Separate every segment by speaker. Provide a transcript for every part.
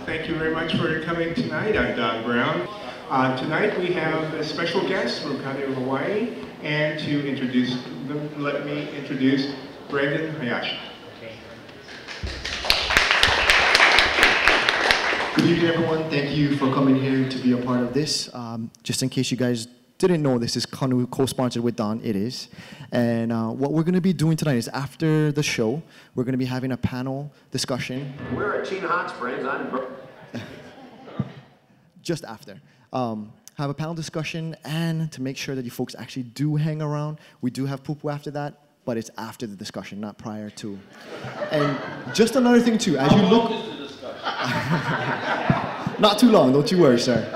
Speaker 1: Thank you very much for coming tonight. I'm Don Brown. Tonight we have a special guest from Kanu Hawaii, and to introduce them, let me introduce Brandon Hayashi.
Speaker 2: Good evening, everyone. Thank you for coming here to be a part of this. Just in case you guys didn't know, this is Kanu co-sponsored with Don. It is. And what we're going to be doing tonight is after the show, we're going to be having a panel discussion.
Speaker 3: We're at Chino Hot Springs.
Speaker 2: Just after. Have a panel discussion, and to make sure that you folks actually do hang around, we do have poo-poo after that, but it's after the discussion, not prior to. And just another thing too, as you look... Not too long, don't you worry, sir.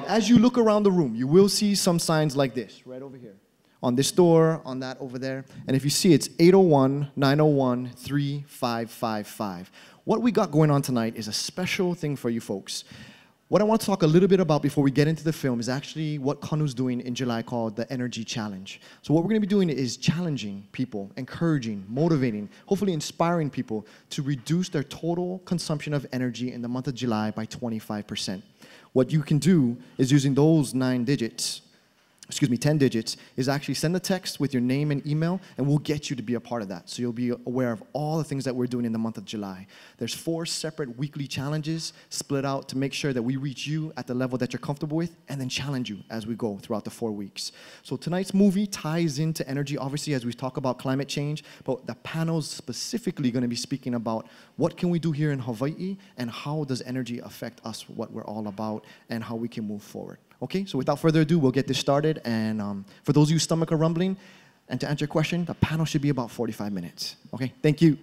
Speaker 2: As you look around the room, you will see some signs like this, right over here. On this door, on that over there. And if you see, it's 801-901-3555. What we got going on tonight is a special thing for you folks. What I want to talk a little bit about before we get into the film is actually what Kanu's doing in July called the Energy Challenge. So what we're going to be doing is challenging people, encouraging, motivating, hopefully inspiring people to reduce their total consumption of energy in the month of July by 25%. What you can do is using those 10 digits, is actually send a text with your name and email, and we'll get you to be a part of that. So you'll be aware of all the things that we're doing in the month of July. There's 4 separate weekly challenges split out to make sure that we reach you at the level that you're comfortable with, and then challenge you as we go throughout the 4 weeks. So tonight's movie ties into energy, obviously, as we talk about climate change, but the panel's specifically going to be speaking about what can we do here in Hawaii, and how does energy affect us, what we're all about, and how we can move forward. Okay, so without further ado, we'll get this started. And for those of you whose stomach are rumbling, and to answer your question, the panel should be about 45 minutes. Okay, thank you.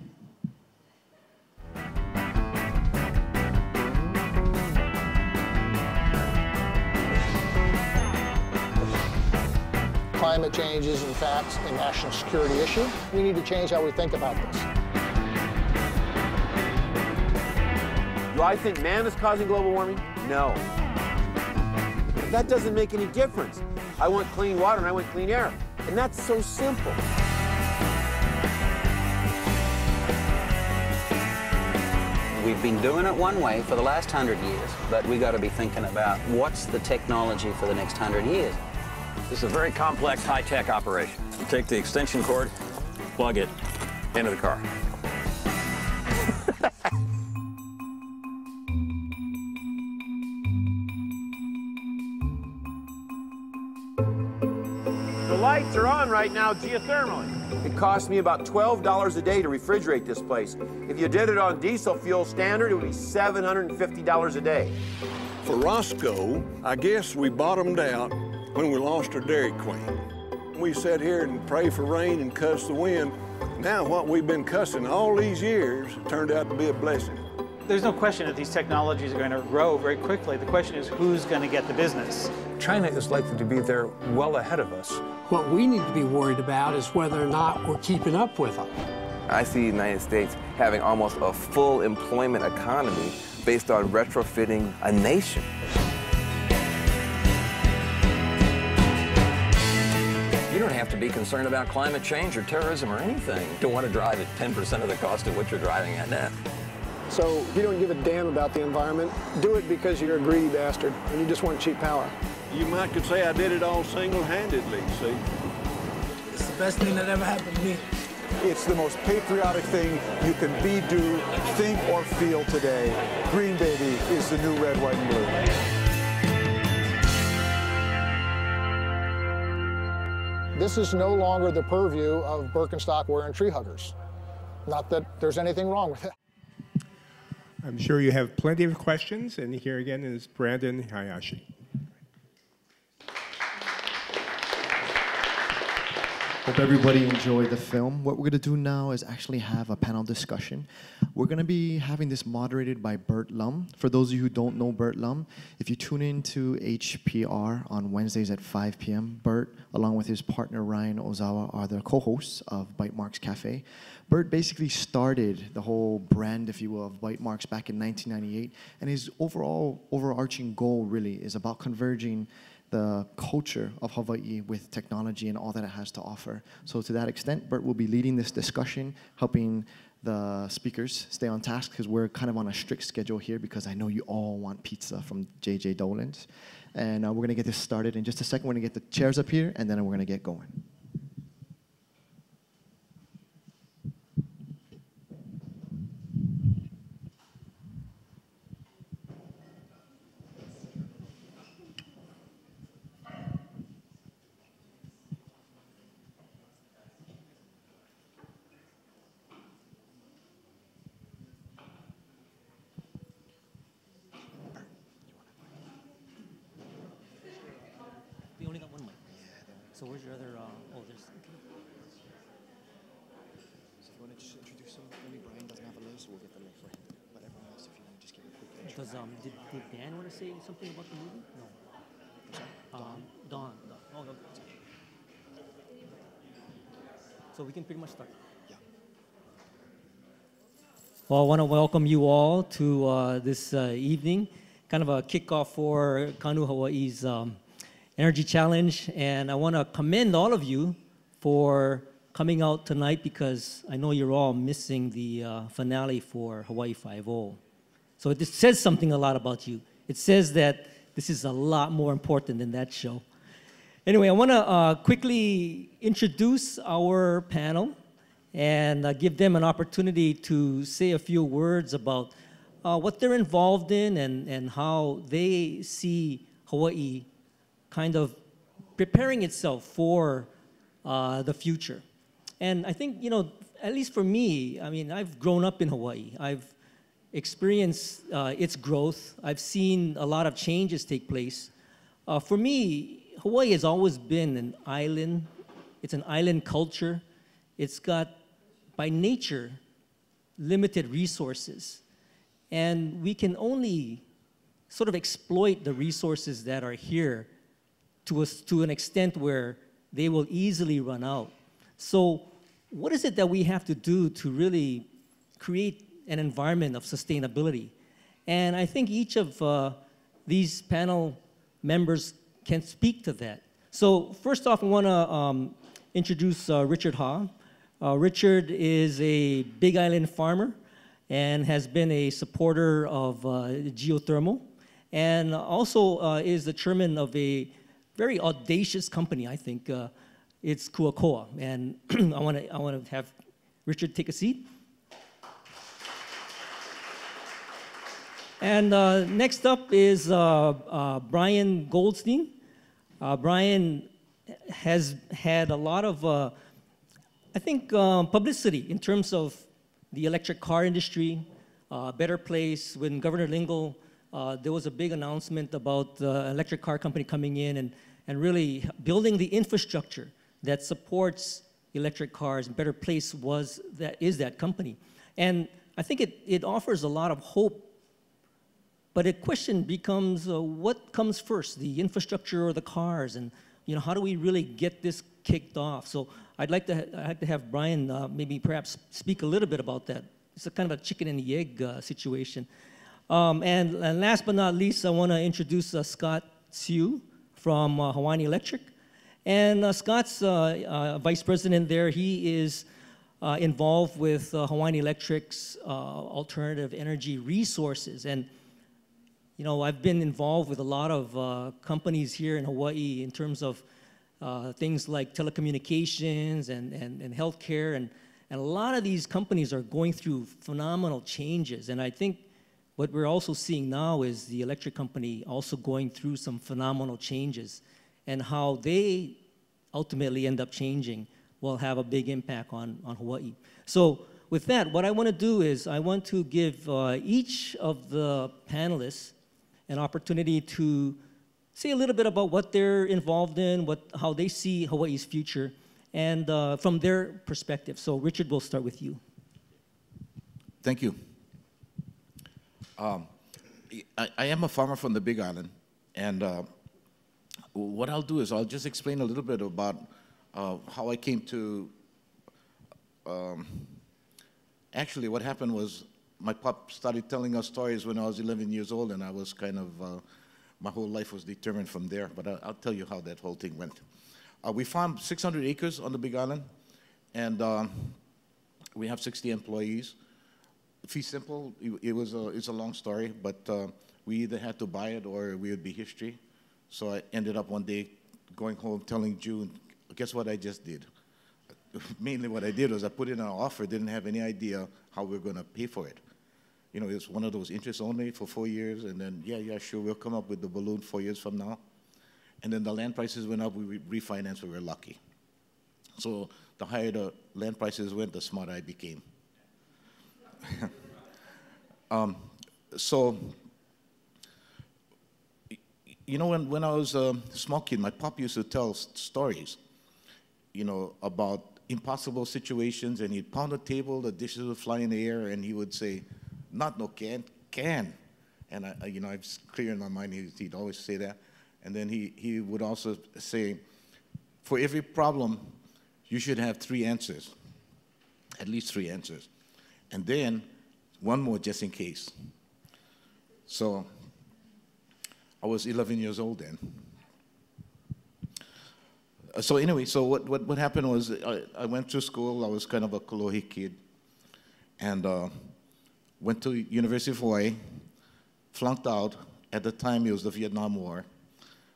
Speaker 4: Climate change is, in fact, a national security issue. We need to change how we think about this.
Speaker 3: Do I think man is causing global warming? No. That doesn't make any difference. I want clean water and I want clean air. And that's so simple.
Speaker 5: We've been doing it one way for the last 100 years, but we got to be thinking about what's the technology for the next 100 years.
Speaker 6: This is a very complex, high-tech operation. You take the extension cord, plug it into the car.
Speaker 3: The lights are on right now geothermally. It costs me about $12 a day to refrigerate this place. If you did it on diesel fuel standard, it would be $750 a day.
Speaker 7: For Roscoe, I guess we bottomed out when we lost our Dairy Queen. We sat here and prayed for rain and cussed the wind. Now what we've been cussing all these years turned out to be a blessing.
Speaker 8: There's no question that these technologies are going to grow very quickly. The question is who's going to get the business.
Speaker 9: China is likely to be there well ahead of us.
Speaker 10: What we need to be worried about is whether or not we're keeping up with them.
Speaker 11: I see the United States having almost a full employment economy based on retrofitting a nation.
Speaker 6: You don't have to be concerned about climate change or terrorism or anything. You don't want to drive at 10% of the cost of what you're driving at now.
Speaker 4: So if you don't give a damn about the environment, do it because you're a greedy bastard and you just want cheap power.
Speaker 7: You might could say I did it all single-handedly, see?
Speaker 10: It's the best thing that ever happened to me.
Speaker 12: It's the most patriotic thing you can be, do, think, or feel today. Green Baby is the new red, white, and
Speaker 4: blue. This is no longer the purview of Birkenstock-wearing tree huggers. Not that there's anything wrong with it.
Speaker 1: I'm sure you have plenty of questions, and here again is Brandon Hayashi.
Speaker 2: Hope everybody enjoyed the film. What we're going to do now is actually have a panel discussion. We're going to be having this moderated by Bert Lum. For those of you who don't know Bert Lum, if you tune in to HPR on Wednesdays at 5 p.m., Bert, along with his partner Ryan Ozawa, are the co-hosts of Bite Marks Cafe. Bert basically started the whole brand, if you will, of Bite Marks back in 1998, and his overarching goal really is about converging the culture of Hawaii with technology and all that it has to offer. So to that extent, Bert will be leading this discussion, helping the speakers stay on task because we're kind of on a strict schedule here because I know you all want pizza from J.J. Dolan's. And we're going to get this started in just a second. We're going to get the chairs up here, and then we're going to get going.
Speaker 13: So where's your other, oh, there's, okay.
Speaker 2: So if you want to just introduce him, only Brian doesn't have a list, we'll get the link for him. But everyone else, if you want to just give a quick intro.
Speaker 13: Did Dan want to say something about the movie? No. Don. Oh, no. So we can pretty much start.
Speaker 2: Yeah.
Speaker 13: Well, I want to welcome you all to this evening, kind of a kickoff for Kanu Hawaii's Energy Challenge, and I want to commend all of you for coming out tonight because I know you're all missing the finale for Hawaii 5.0. So this says something a lot about you. It says that this is a lot more important than that show. Anyway, I want to quickly introduce our panel and give them an opportunity to say a few words about what they're involved in and how they see Hawaii kind of preparing itself for the future. And I think, you know, at least for me, I mean, I've grown up in Hawaii. I've experienced its growth. I've seen a lot of changes take place. For me, Hawaii has always been an island. It's an island culture. It's got, by nature, limited resources. And we can only sort of exploit the resources that are here to an extent where they will easily run out. So what is it that we have to do to really create an environment of sustainability? And I think each of these panel members can speak to that. So first off, I want to introduce Richard Ha. Richard is a Big Island farmer and has been a supporter of geothermal, and also is the chairman of a very audacious company, I think. It's Kuakoa, and I want to have Richard take a seat. And next up is Brian Goldstein. Brian has had a lot of, I think, publicity in terms of the electric car industry, Better Place. When Governor Lingle, there was a big announcement about the electric car company coming in and really building the infrastructure that supports electric cars. Better Place is that company. And I think it offers a lot of hope. But a question becomes, what comes first, the infrastructure or the cars? And how do we really get this kicked off? So I'd like to have Brian maybe perhaps speak a little bit about that. It's a kind of a chicken and the egg situation. And last but not least, I want to introduce Scott Siu from Hawaiian Electric. And Scott's vice president there. He is involved with Hawaiian Electric's alternative energy resources. And I've been involved with a lot of companies here in Hawaii in terms of things like telecommunications and healthcare. And a lot of these companies are going through phenomenal changes. And I think what we're also seeing now is the electric company also going through some phenomenal changes. And how they ultimately end up changing will have a big impact on Hawaii. So with that, what I want to do is I want to give each of the panelists an opportunity to say a little bit about what they're involved in, how they see Hawaii's future, and from their perspective. So Richard, we'll start with you.
Speaker 14: Thank you. I am a farmer from the Big Island, and what I'll do is I'll just explain a little bit about how I came to, actually what happened was my pop started telling us stories when I was 11 years old, and I was kind of, my whole life was determined from there, but I'll tell you how that whole thing went. We farmed 600 acres on the Big Island, and We have 60 employees. Fee simple, it's a long story, but we either had to buy it or we would be history. So I ended up one day going home telling June, guess what I just did? Mainly what I did was I put in an offer, didn't have any idea how we were going to pay for it. You know, it was one of those interest only for 4 years, and then, yeah, sure, we'll come up with the balloon 4 years from now. And then the land prices went up, we refinanced, we were lucky. So the higher the land prices went, the smarter I became. So, you know, when I was a small kid, my pop used to tell stories, you know, about impossible situations, and he'd pound the table, the dishes would fly in the air, and he would say, not no can, can. And you know, it's clear in my mind, he'd always say that. And then he would also say, for every problem, you should have 3 answers, at least 3 answers. And then one more just in case. So I was 11 years old then. So anyway, so what happened was I went to school. I was kind of a Kalohi kid, and went to University of Hawaii, flunked out. At the time, it was the Vietnam War,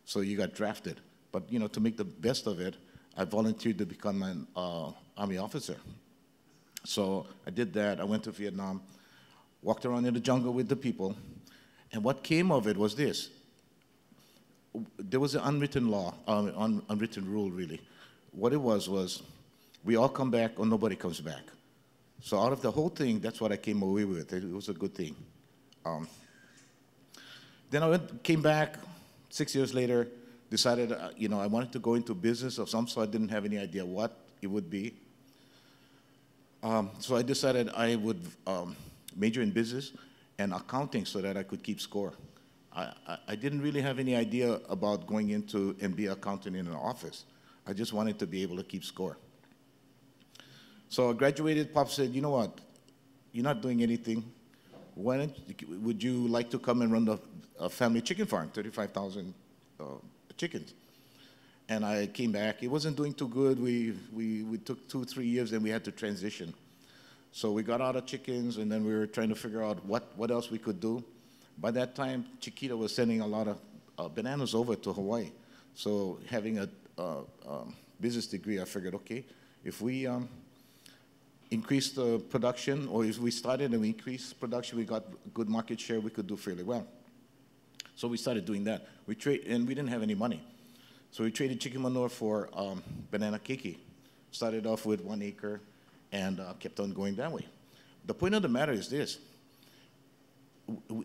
Speaker 14: so you got drafted. But you know, to make the best of it, I volunteered to become an Army officer. So I did that. I went to Vietnam, walked around in the jungle with the people, and what came of it was this. There was an unwritten law, unwritten rule, really. What it was we all come back or nobody comes back. So out of the whole thing, that's what I came away with. It was a good thing. Then I came back 6 years later, decided, you know, I wanted to go into business of some sort. I didn't have any idea what it would be. So I decided I would major in business and accounting so that I could keep score. I didn't really have any idea about going into and be an accountant in an office. I just wanted to be able to keep score. So I graduated. Pop said, you know what? You're not doing anything. Would you like to come and run the family chicken farm, 35,000 chickens? And I came back. It wasn't doing too good. We took 2 or 3 years, and we had to transition. So we got out of chickens, and then we were trying to figure out what else we could do. By that time, Chiquita was sending a lot of bananas over to Hawaii. So having a business degree, I figured, okay, if we increase the production, or if we started and we increased production, we got good market share, we could do fairly well. So we started doing that. And we didn't have any money. So we traded chicken manure for banana keiki. Started off with 1 acre and kept on going that way. The point of the matter is this.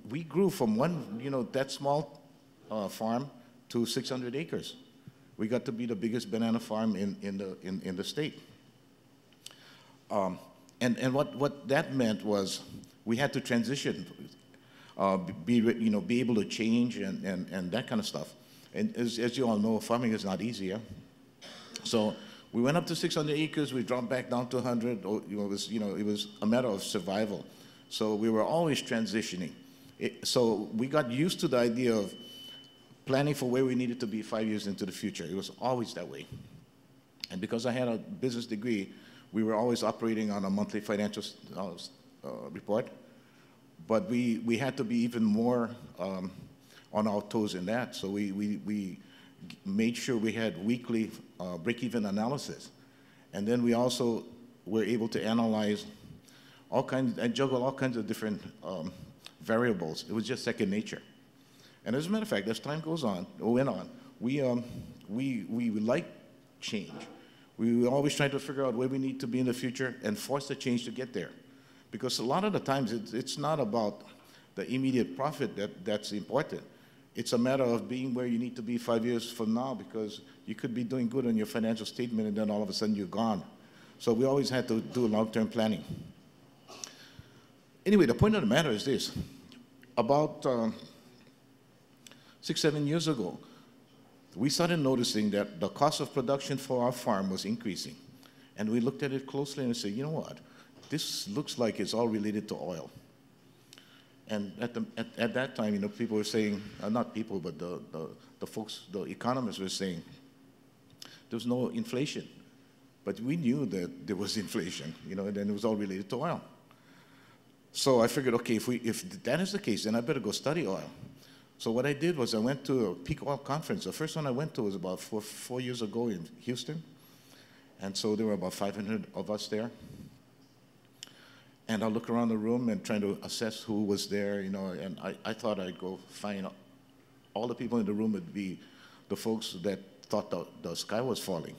Speaker 14: We grew from one, you know, that small farm to 600 acres. We got to be the biggest banana farm in the state. And what that meant was we had to transition, be able to change and that kind of stuff. And as you all know, farming is not easy. Yeah? So we went up to 600 acres. We dropped back down to 100. It was a matter of survival. So we were always transitioning. So we got used to the idea of planning for where we needed to be 5 years into the future. It was always that way. And because I had a business degree, we were always operating on a monthly financial report. But we had to be even more on our toes in that. So we made sure we had weekly break-even analysis. And then we also were able to analyze all kinds and juggle all kinds of different variables. It was just second nature. And as a matter of fact, as time went on, we like change. We were always trying to figure out where we need to be in the future and force the change to get there. Because a lot of the times it's not about the immediate profit that's important. It's a matter of being where you need to be 5 years from now, because you could be doing good on your financial statement and then all of a sudden you're gone. So we always had to do long-term planning. Anyway, the point of the matter is this. About 6, 7 years ago, we started noticing that the cost of production for our farm was increasing. And we looked at it closely and said, you know what? This looks like it's all related to oil. And at that time, you know, people were saying, not people, but the folks, the economists were saying, there's no inflation. But we knew that there was inflation, and it was all related to oil. So I figured, okay, if that is the case, then I better go study oil. So what I did was I went to a peak oil conference. The first one I went to was about four years ago in Houston. And so there were about 500 of us there. And I look around the room and trying to assess who was there, and I thought I'd go find all the people in the room would be the folks that thought the sky was falling.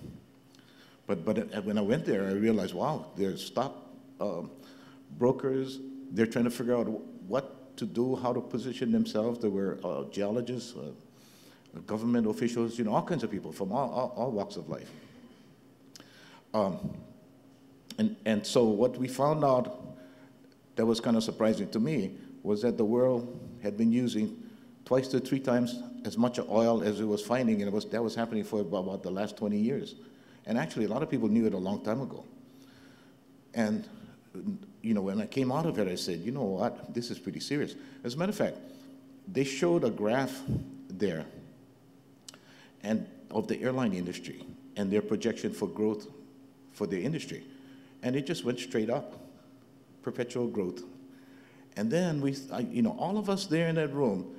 Speaker 14: But when I went there, I realized, wow, there's stock brokers. They're trying to figure out what to do, how to position themselves. There were geologists, government officials, all kinds of people from all walks of life. And so what we found out that was kind of surprising to me was that the world had been using twice to 3 times as much oil as it was finding, and that was happening for about the last 20 years. And actually, a lot of people knew it a long time ago. And when I came out of it, I said, you know what, this is pretty serious. As a matter of fact, they showed a graph there and of the airline industry and their projection for growth for their industry. And it just went straight up, perpetual growth. And then all of us there in that room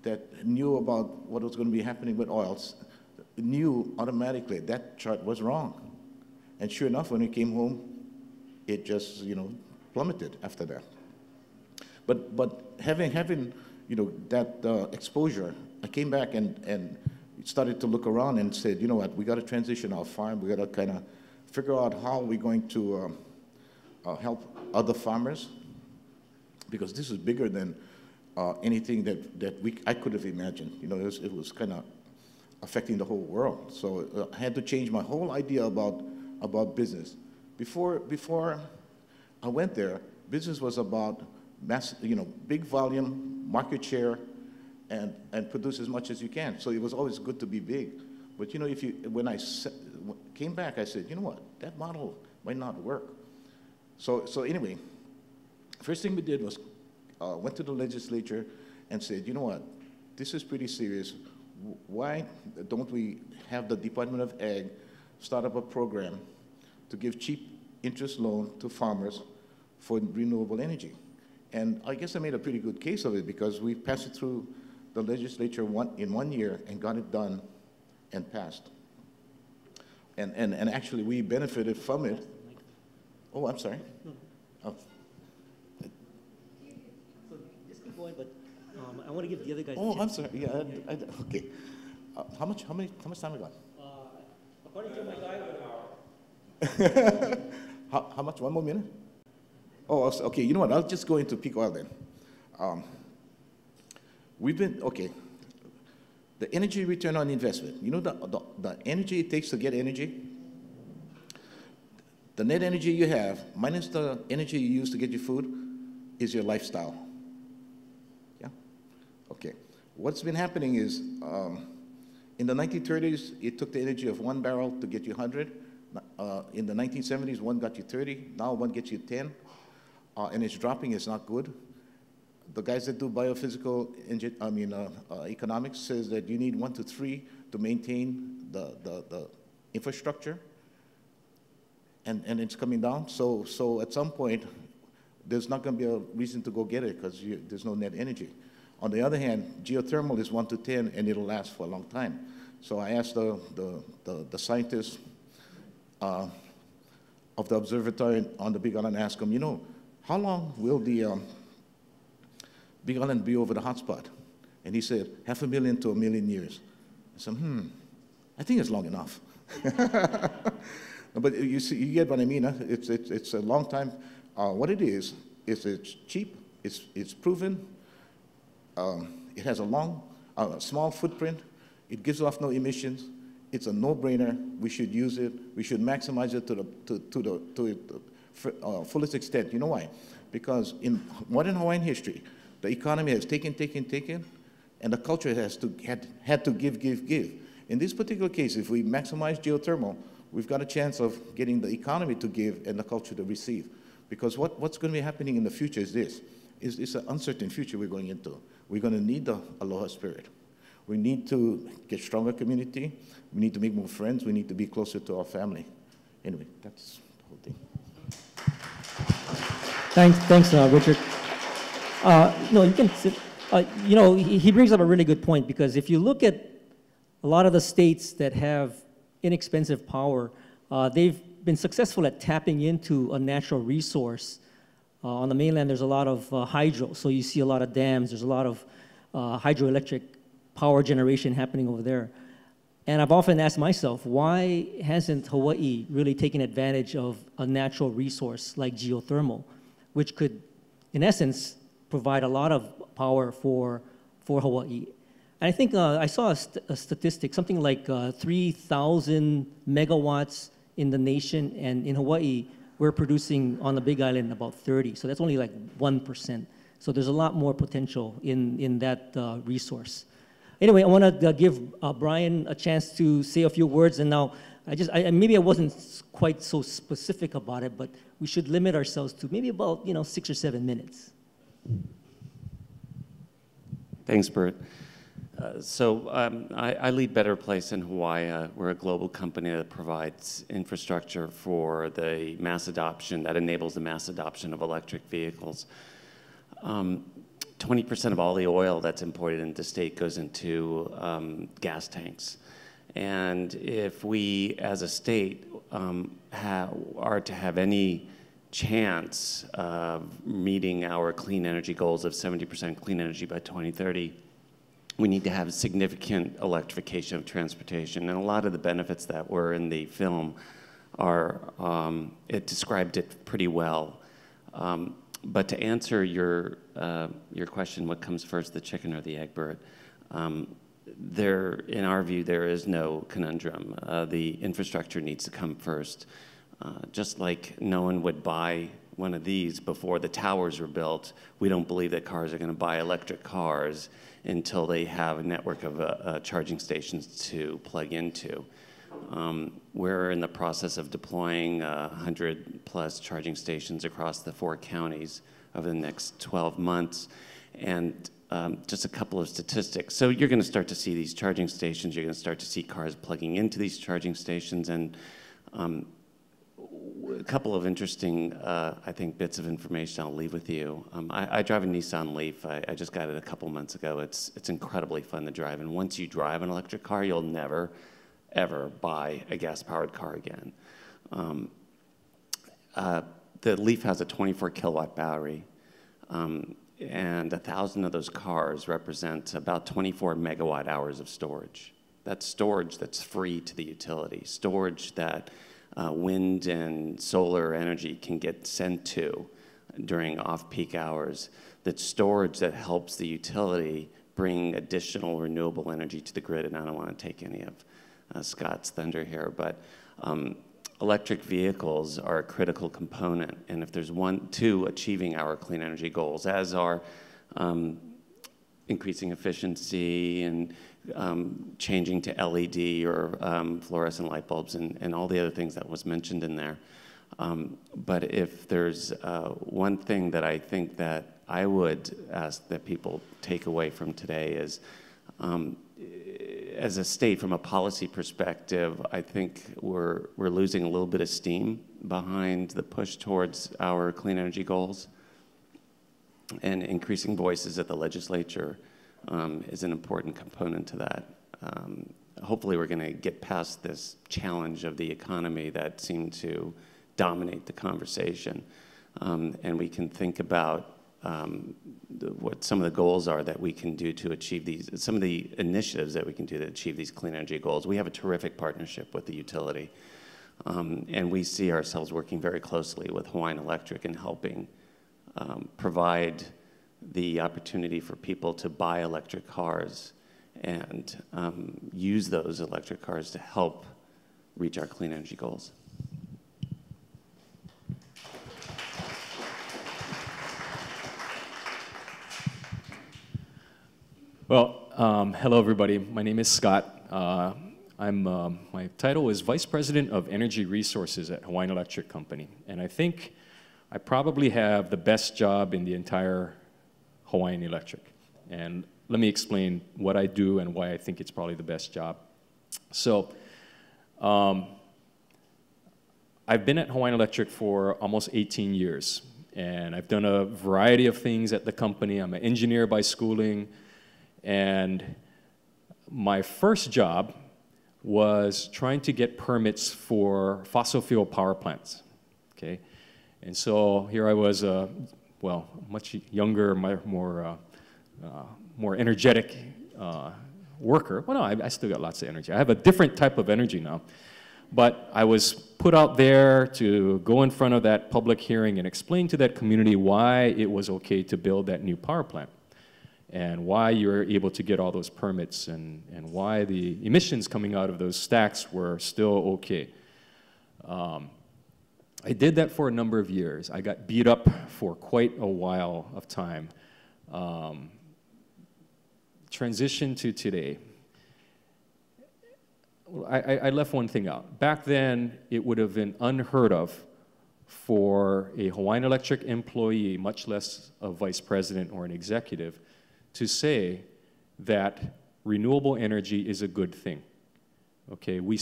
Speaker 14: that knew about what was going to be happening with oils knew automatically that chart was wrong. And sure enough, when we came home, it just, plummeted after that. But having that exposure, I came back and started to look around and said, you know what, we got to transition our farm. We got to kind of figure out how we're going to help other farmers, because this is bigger than anything that I could have imagined. It was kind of affecting the whole world. So I had to change my whole idea about business. Before I went there, business was about big volume, market share, and produce as much as you can. So it was always good to be big. But when I came back, I said, you know what, that model might not work. So anyway, first thing we did was went to the legislature and said, you know what, this is pretty serious. Why don't we have the Department of Ag start up a program to give cheap interest loan to farmers for renewable energy? And I guess I made a pretty good case of it, because we passed it through the legislature in 1 year and got it done and passed. And actually we benefited from it. Oh, I'm sorry. Oh.
Speaker 13: So just keep going, but I want to give the other guys.
Speaker 14: Oh, I'm sorry. Yeah. Okay. How much time we got?
Speaker 13: According to my guy,
Speaker 14: how much? 1 more minute? Oh, okay. You know what? I'll just go into peak oil then. The energy return on investment. The energy it takes to get energy. The net energy you have minus the energy you use to get your food is your lifestyle. Yeah. Okay. What's been happening is in the 1930s, it took the energy of 1 barrel to get you 100. In the 1970s, 1 got you 30. Now 1 gets you 10. And it's dropping. It's not good. The guys that do biophysical economics says that you need 1 to 3 to maintain the infrastructure. And it's coming down. So at some point, there's not going to be a reason to go get it, because there's no net energy. On the other hand, geothermal is 1 to 10, and it'll last for a long time. So I asked the scientists of the observatory on the Big Island, asked them, how long will the Big Island be over the hotspot? And he said, 500,000 to 1 million years. I said, I think it's long enough. But you see, you get what I mean. Huh? It's a long time. What it is it's cheap. It's proven. It has a small footprint. It gives off no emissions. It's a no-brainer. We should use it. We should maximize it to the fullest extent. You know why? Because in modern Hawaiian history, the economy has taken, and the culture had to give. In this particular case, if we maximize geothermal, we've got a chance of getting the economy to give and the culture to receive. Because what's going to be happening in the future is this. It's an uncertain future we're going into. We're going to need the aloha spirit. We need to get stronger community. We need to make more friends. We need to be closer to our family. Anyway, that's the whole thing.
Speaker 13: Thanks, Richard. No, you can sit. You know, he brings up a really good point, because if you look at a lot of the states that have inexpensive power, they've been successful at tapping into a natural resource. On the mainland, there's a lot of hydro, so you see a lot of dams. There's a lot of hydroelectric power generation happening over there. And I've often asked myself, why hasn't Hawaii really taken advantage of a natural resource like geothermal, which could, in essence, provide a lot of power for Hawaii? And I think I saw a statistic, something like 3,000 megawatts in the nation, and in Hawaii, we're producing on the Big Island about 30. So that's only like 1%. So there's a lot more potential in that resource. Anyway, I want to give Brian a chance to say a few words. And now, maybe I wasn't quite so specific about it, but we should limit ourselves to maybe about 6 or 7 minutes.
Speaker 15: Thanks, Bert. I lead Better Place in Hawaii. We're a global company that provides infrastructure for the mass adoption, that enables the mass adoption of electric vehicles. 20% of all the oil that's imported into the state goes into gas tanks. And if we, as a state, are to have any chance of meeting our clean energy goals of 70% clean energy by 2030, we need to have significant electrification of transportation. And a lot of the benefits that were in the film are, it described it pretty well. But to answer your question, what comes first, the chicken or the egg, Bert? In our view, there is no conundrum. The infrastructure needs to come first. Just like no one would buy one of these before the towers were built, we don't believe that cars are going to buy electric cars until they have a network of charging stations to plug into. We're in the process of deploying 100+ charging stations across the 4 counties over the next 12 months. And just a couple of statistics. So you're going to start to see these charging stations. You're going to start to see cars plugging into these charging stations. And a couple of interesting, I think, bits of information I'll leave with you. I drive a Nissan Leaf. I just got it a couple months ago. It's incredibly fun to drive. And once you drive an electric car, you'll never, ever buy a gas-powered car again. The Leaf has a 24-kilowatt battery. And 1,000 of those cars represent about 24 megawatt hours of storage. That's storage that's free to the utility, storage that wind and solar energy can get sent to during off-peak hours. That's storage that helps the utility bring additional renewable energy to the grid. And I don't want to take any of Scott's thunder here, but electric vehicles are a critical component. And if there's two achieving our clean energy goals, as are increasing efficiency and changing to LED or fluorescent light bulbs and all the other things that was mentioned in there. But if there's one thing that I think that I would ask that people take away from today is, as a state, from a policy perspective, I think we're losing a little bit of steam behind the push towards our clean energy goals. And increasing voices at the legislature is an important component to that. Hopefully we're going to get past this challenge of the economy that seemed to dominate the conversation. And we can think about what some of the goals are that we can do to achieve these, some of the initiatives that we can do to achieve these clean energy goals. We have a terrific partnership with the utility. And we see ourselves working very closely with Hawaiian Electric in helping provide the opportunity for people to buy electric cars and use those electric cars to help reach our clean energy goals.
Speaker 16: Well, hello everybody. My name is Scott. My title is Vice President of Energy Resources at Hawaiian Electric Company. And I think I probably have the best job in the entire Hawaiian Electric. And let me explain what I do and why I think it's probably the best job. So I've been at Hawaiian Electric for almost 18 years, and I've done a variety of things at the company. I'm an engineer by schooling, and my first job was trying to get permits for fossil fuel power plants, okay? And so here I was, well, much younger, more energetic worker. Well, no, I still got lots of energy. I have a different type of energy now. But I was put out there to go in front of that public hearing and explain to that community why it was okay to build that new power plant, and why you were able to get all those permits, and why the emissions coming out of those stacks were still okay. I did that for a number of years. I got beat up for quite a while of time. Transition to today. I left one thing out. Back then, it would have been unheard of for a Hawaiian Electric employee, much less a vice president or an executive, to say that renewable energy is a good thing. Okay, we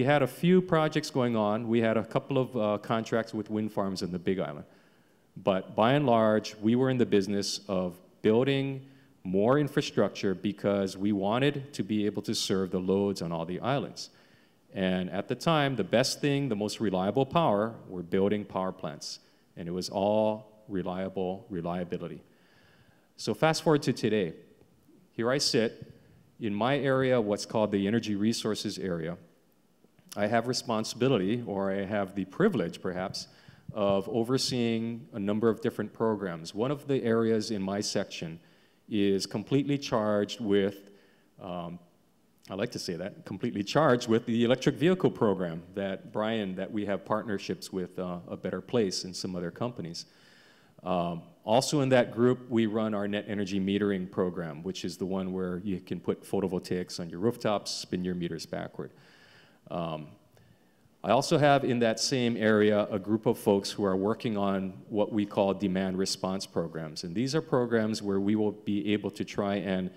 Speaker 16: had a few projects going on. We had a couple of contracts with wind farms in the Big Island. But by and large, we were in the business of building more infrastructure because we wanted to be able to serve the loads on all the islands. And at the time, the best thing, the most reliable power, were building power plants. And it was all reliability. So fast forward to today. Here I sit in my area, what's called the energy resources area. I have responsibility, or I have the privilege, perhaps, of overseeing a number of different programs. One of the areas in my section is completely charged with, I like to say that, completely charged with the electric vehicle program that we have partnerships with A Better Place and some other companies. Also in that group, we run our net energy metering program, which is the one where you can put photovoltaics on your rooftops, spin your meters backward. I also have in that same area a group of folks who are working on what we call demand response programs. And these are programs where we will be able to try and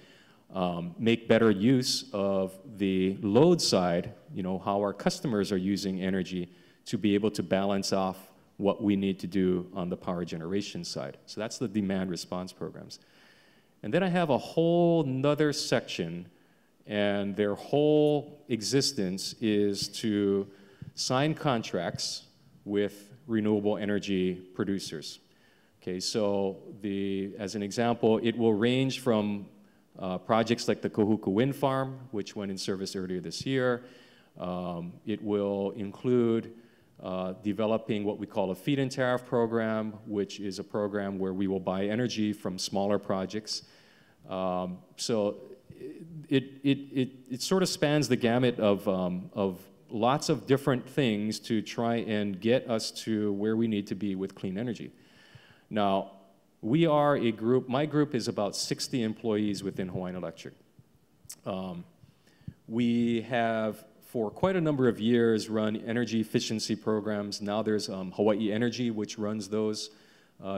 Speaker 16: make better use of the load side, how our customers are using energy to be able to balance off what we need to do on the power generation side. So that's the demand response programs. And then I have a whole nother section, and their whole existence is to sign contracts with renewable energy producers. Okay, so as an example, it will range from projects like the Kahuku Wind Farm, which went in service earlier this year. It will include developing what we call a feed-in tariff program, which is a program where we will buy energy from smaller projects. So it sort of spans the gamut of lots of different things to try and get us to where we need to be with clean energy. Now, we are a group, my group is about 60 employees within Hawaiian Electric. We have, for quite a number of years, run energy efficiency programs. Now there's Hawaii Energy, which runs those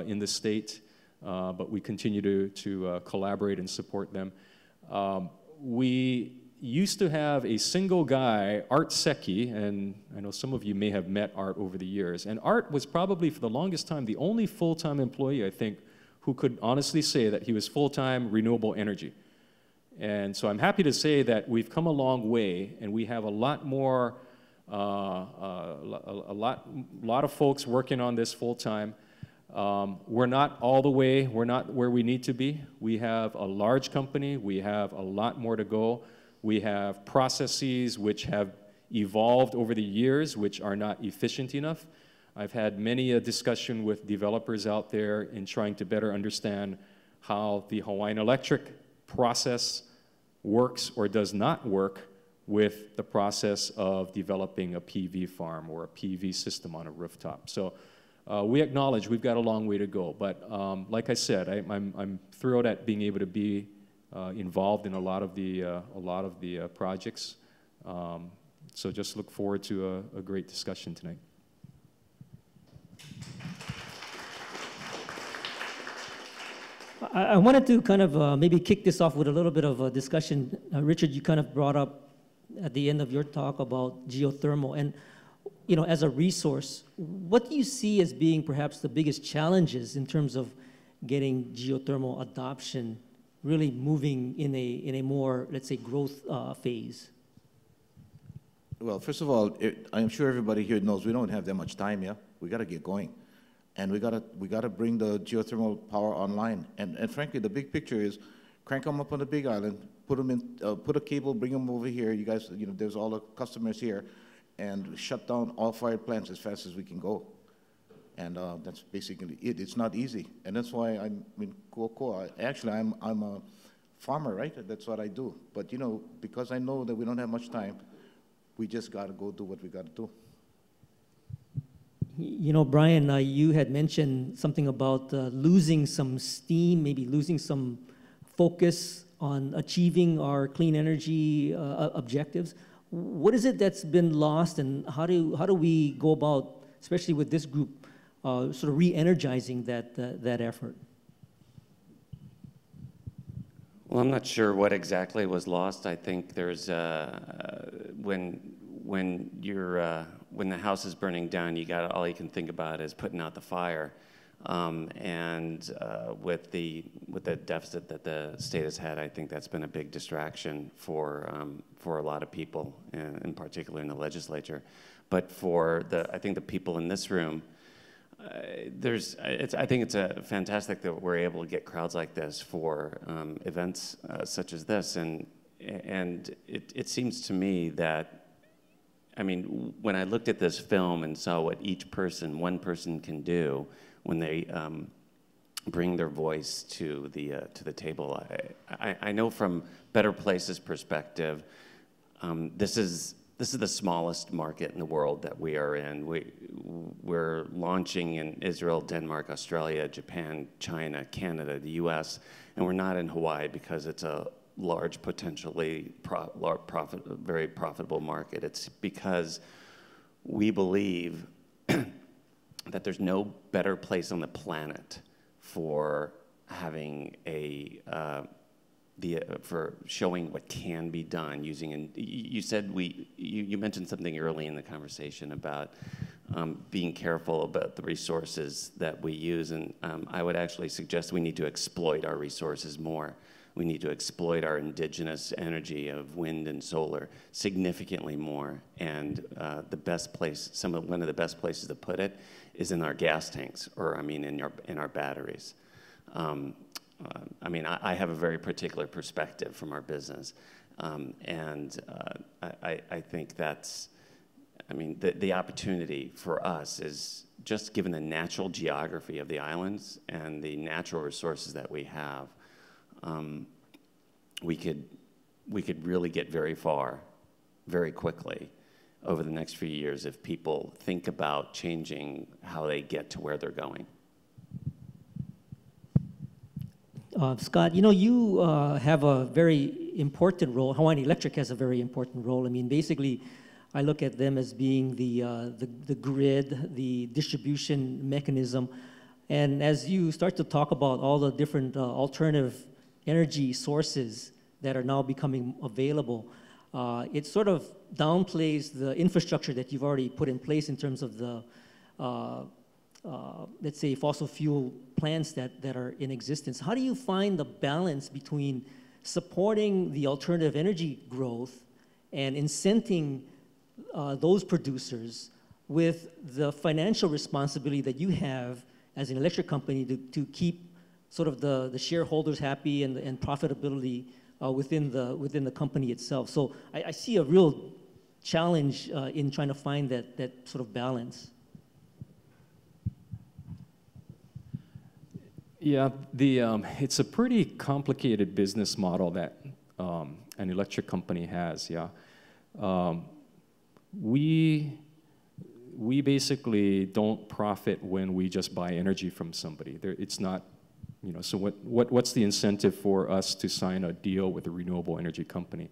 Speaker 16: in the state, but we continue to collaborate and support them. We used to have a single guy, Art Seki, and I know some of you may have met Art over the years, and Art was probably for the longest time the only full-time employee, I think, who could honestly say that he was full-time renewable energy. And so I'm happy to say that we've come a long way, and we have a lot more, a lot of folks working on this full-time. We're not all the way, we're not where we need to be. We have a large company, we have a lot more to go. We have processes which have evolved over the years, which are not efficient enough. I've had many a discussion with developers out there in trying to better understand how the Hawaiian Electric process works or does not work with the process of developing a PV farm or a PV system on a rooftop. So we acknowledge we've got a long way to go, but like I said, I'm thrilled at being able to be involved in a lot of the projects. So just look forward to a great discussion tonight.
Speaker 13: I wanted to kind of maybe kick this off with a little bit of a discussion. Richard, you kind of brought up at the end of your talk about geothermal. And as a resource, what do you see as being perhaps the biggest challenges in terms of getting geothermal adoption really moving in a more, let's say, growth phase?
Speaker 14: Well, first of all, I'm sure everybody here knows we don't have that much time, yeah? We got to get going. And we got to bring the geothermal power online. And frankly, the big picture is crank them up on the Big Island, put them in, put a cable, bring them over here. You guys, there's all the customers here, and shut down all fired plants as fast as we can go. And that's basically it. It's not easy, and that's why actually, I'm a farmer, right? That's what I do. But because I know that we don't have much time, we just got to go do what we got to do.
Speaker 13: Brian, you had mentioned something about losing some steam, maybe losing some focus on achieving our clean energy objectives. What is it that's been lost, and how do we go about, especially with this group, sort of re-energizing that effort?
Speaker 15: Well, I'm not sure what exactly was lost. I think there's when the house is burning down, all you can think about is putting out the fire. And with the deficit that the state has had, I think that's been a big distraction for a lot of people, in particular in the legislature. But I think the people in this room, I think it's fantastic that we're able to get crowds like this for events such as this, and it seems to me that, I mean, when I looked at this film and saw what one person can do when they bring their voice to the table, I know from Better Places' perspective, this is the smallest market in the world that we are in. We're launching in Israel, Denmark, Australia, Japan, China, Canada, the U.S., and we're not in Hawaii because it's a large, potentially very profitable market. It's because we believe that there's no better place on the planet for having for showing what can be done using, and you mentioned something early in the conversation about being careful about the resources that we use, and I would actually suggest we need to exploit our resources more. We need to exploit our indigenous energy of wind and solar significantly more, and one of the best places to put it is in our gas tanks, or in our batteries. I have a very particular perspective from our business, and I think that's, the opportunity for us is just given the natural geography of the islands and the natural resources that we have, we could really get very far, very quickly over the next few years if people think about changing how they get to where they're going.
Speaker 13: Scott, you have a very important role. Hawaiian Electric has a very important role. Basically, I look at them as being the grid, the distribution mechanism. And as you start to talk about all the different alternative energy sources that are now becoming available, it sort of downplays the infrastructure that you've already put in place in terms of the let's say, fossil fuel plants that are in existence. How do you find the balance between supporting the alternative energy growth and incenting those producers with the financial responsibility that you have as an electric company to keep sort of the shareholders happy and profitability within the company itself? So I see a real challenge in trying to find that sort of balance.
Speaker 16: Yeah, it's a pretty complicated business model that an electric company has. Yeah, we basically don't profit when we just buy energy from somebody. It's not, So what's the incentive for us to sign a deal with a renewable energy company?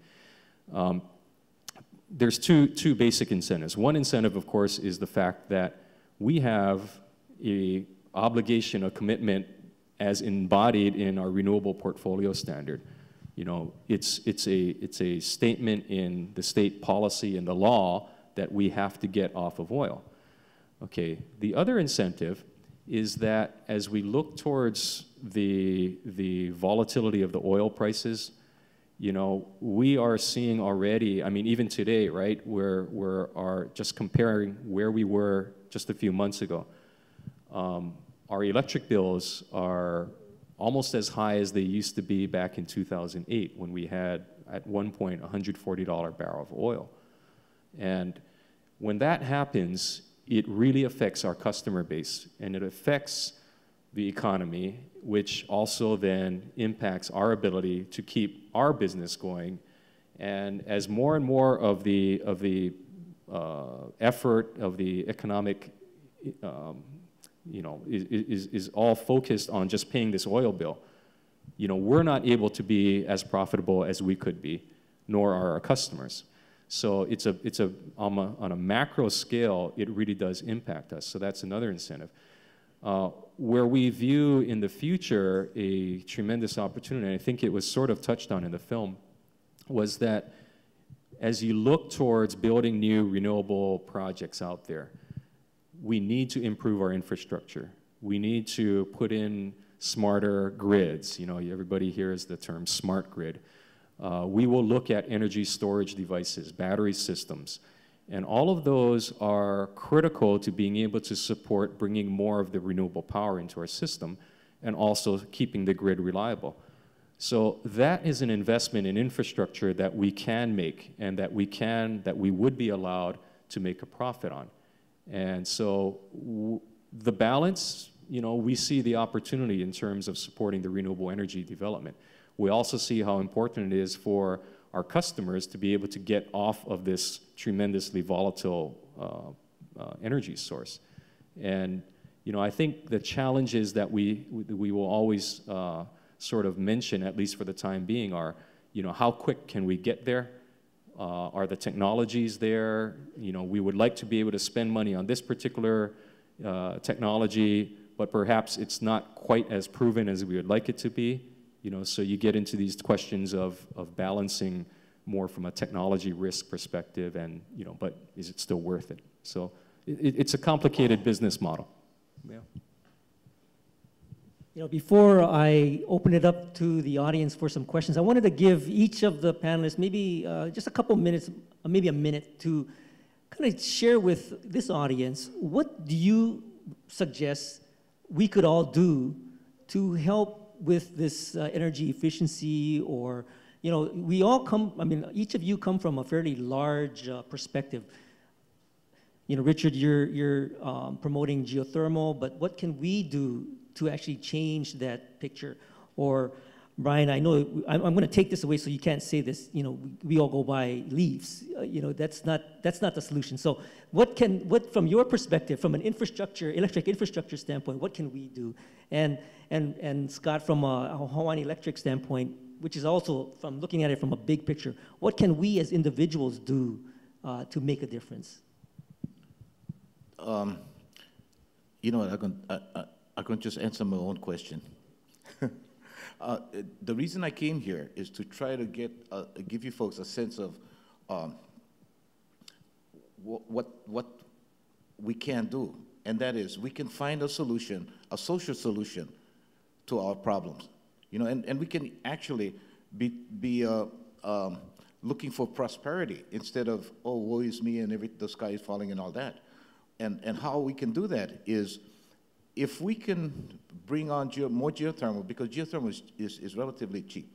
Speaker 16: There's two basic incentives. One incentive, of course, is the fact that we have a obligation, a commitment, as embodied in our renewable portfolio standard. It's a statement in the state policy and the law that we have to get off of oil. Okay, the other incentive is that as we look towards the volatility of the oil prices, you know, we are seeing already, I mean, even today, right, we're just comparing where we were just a few months ago. Our electric bills are almost as high as they used to be back in 2008 when we had, at one point, $140 barrel of oil. And when that happens, it really affects our customer base, and it affects the economy, which also then impacts our ability to keep our business going. And as more and more of the effort of the economic, you know, is all focused on just paying this oil bill, you know, we're not able to be as profitable as we could be, nor are our customers. So it's on a macro scale, it really does impact us. So that's another incentive. Where we view in the future a tremendous opportunity, and I think it was sort of touched on in the film, was that as you look towards building new renewable projects out there, we need to improve our infrastructure. We need to put in smarter grids. You know, everybody hears the term smart grid. We will look at energy storage devices, battery systems, and all of those are critical to being able to support bringing more of the renewable power into our system and also keeping the grid reliable. So that is an investment in infrastructure that we can make and that we would be allowed to make a profit on. And so the balance, you know, we see the opportunity in terms of supporting the renewable energy development. We also see how important it is for our customers to be able to get off of this tremendously volatile energy source. And, you know, I think the challenges that we will always sort of mention, at least for the time being, are, you know, how quick can we get there? Are the technologies there? You know, we would like to be able to spend money on this particular technology, but perhaps it's not quite as proven as we would like it to be. You know, so you get into these questions of balancing more from a technology risk perspective and, you know, but is it still worth it? So it's a complicated business model. Yeah.
Speaker 13: You know, before I open it up to the audience for some questions, I wanted to give each of the panelists maybe just a couple minutes, maybe a minute to kind of share with this audience, what do you suggest we could all do to help with this energy efficiency? Or, you know, we all come, I mean, each of you come from a fairly large perspective. You know, Richard, you're promoting geothermal, but what can we do to actually change that picture? Or Brian, I know I'm going to take this away so you can't say this, you know, we all go buy leaves. You know, that's not the solution. So what from your perspective, from an electric infrastructure standpoint, what can we do? And Scott, from a Hawaiian Electric standpoint, which is also from looking at it from a big picture, what can we as individuals do to make a difference?
Speaker 14: You know what, I can just answer my own question. The reason I came here is to try to give you folks a sense of what we can do, and that is we can find a solution, a social solution to our problems. You know, and we can actually be looking for prosperity instead of, oh, woe is me and the sky is falling and all that. And how we can do that is if we can bring on more geothermal, because geothermal is relatively cheap.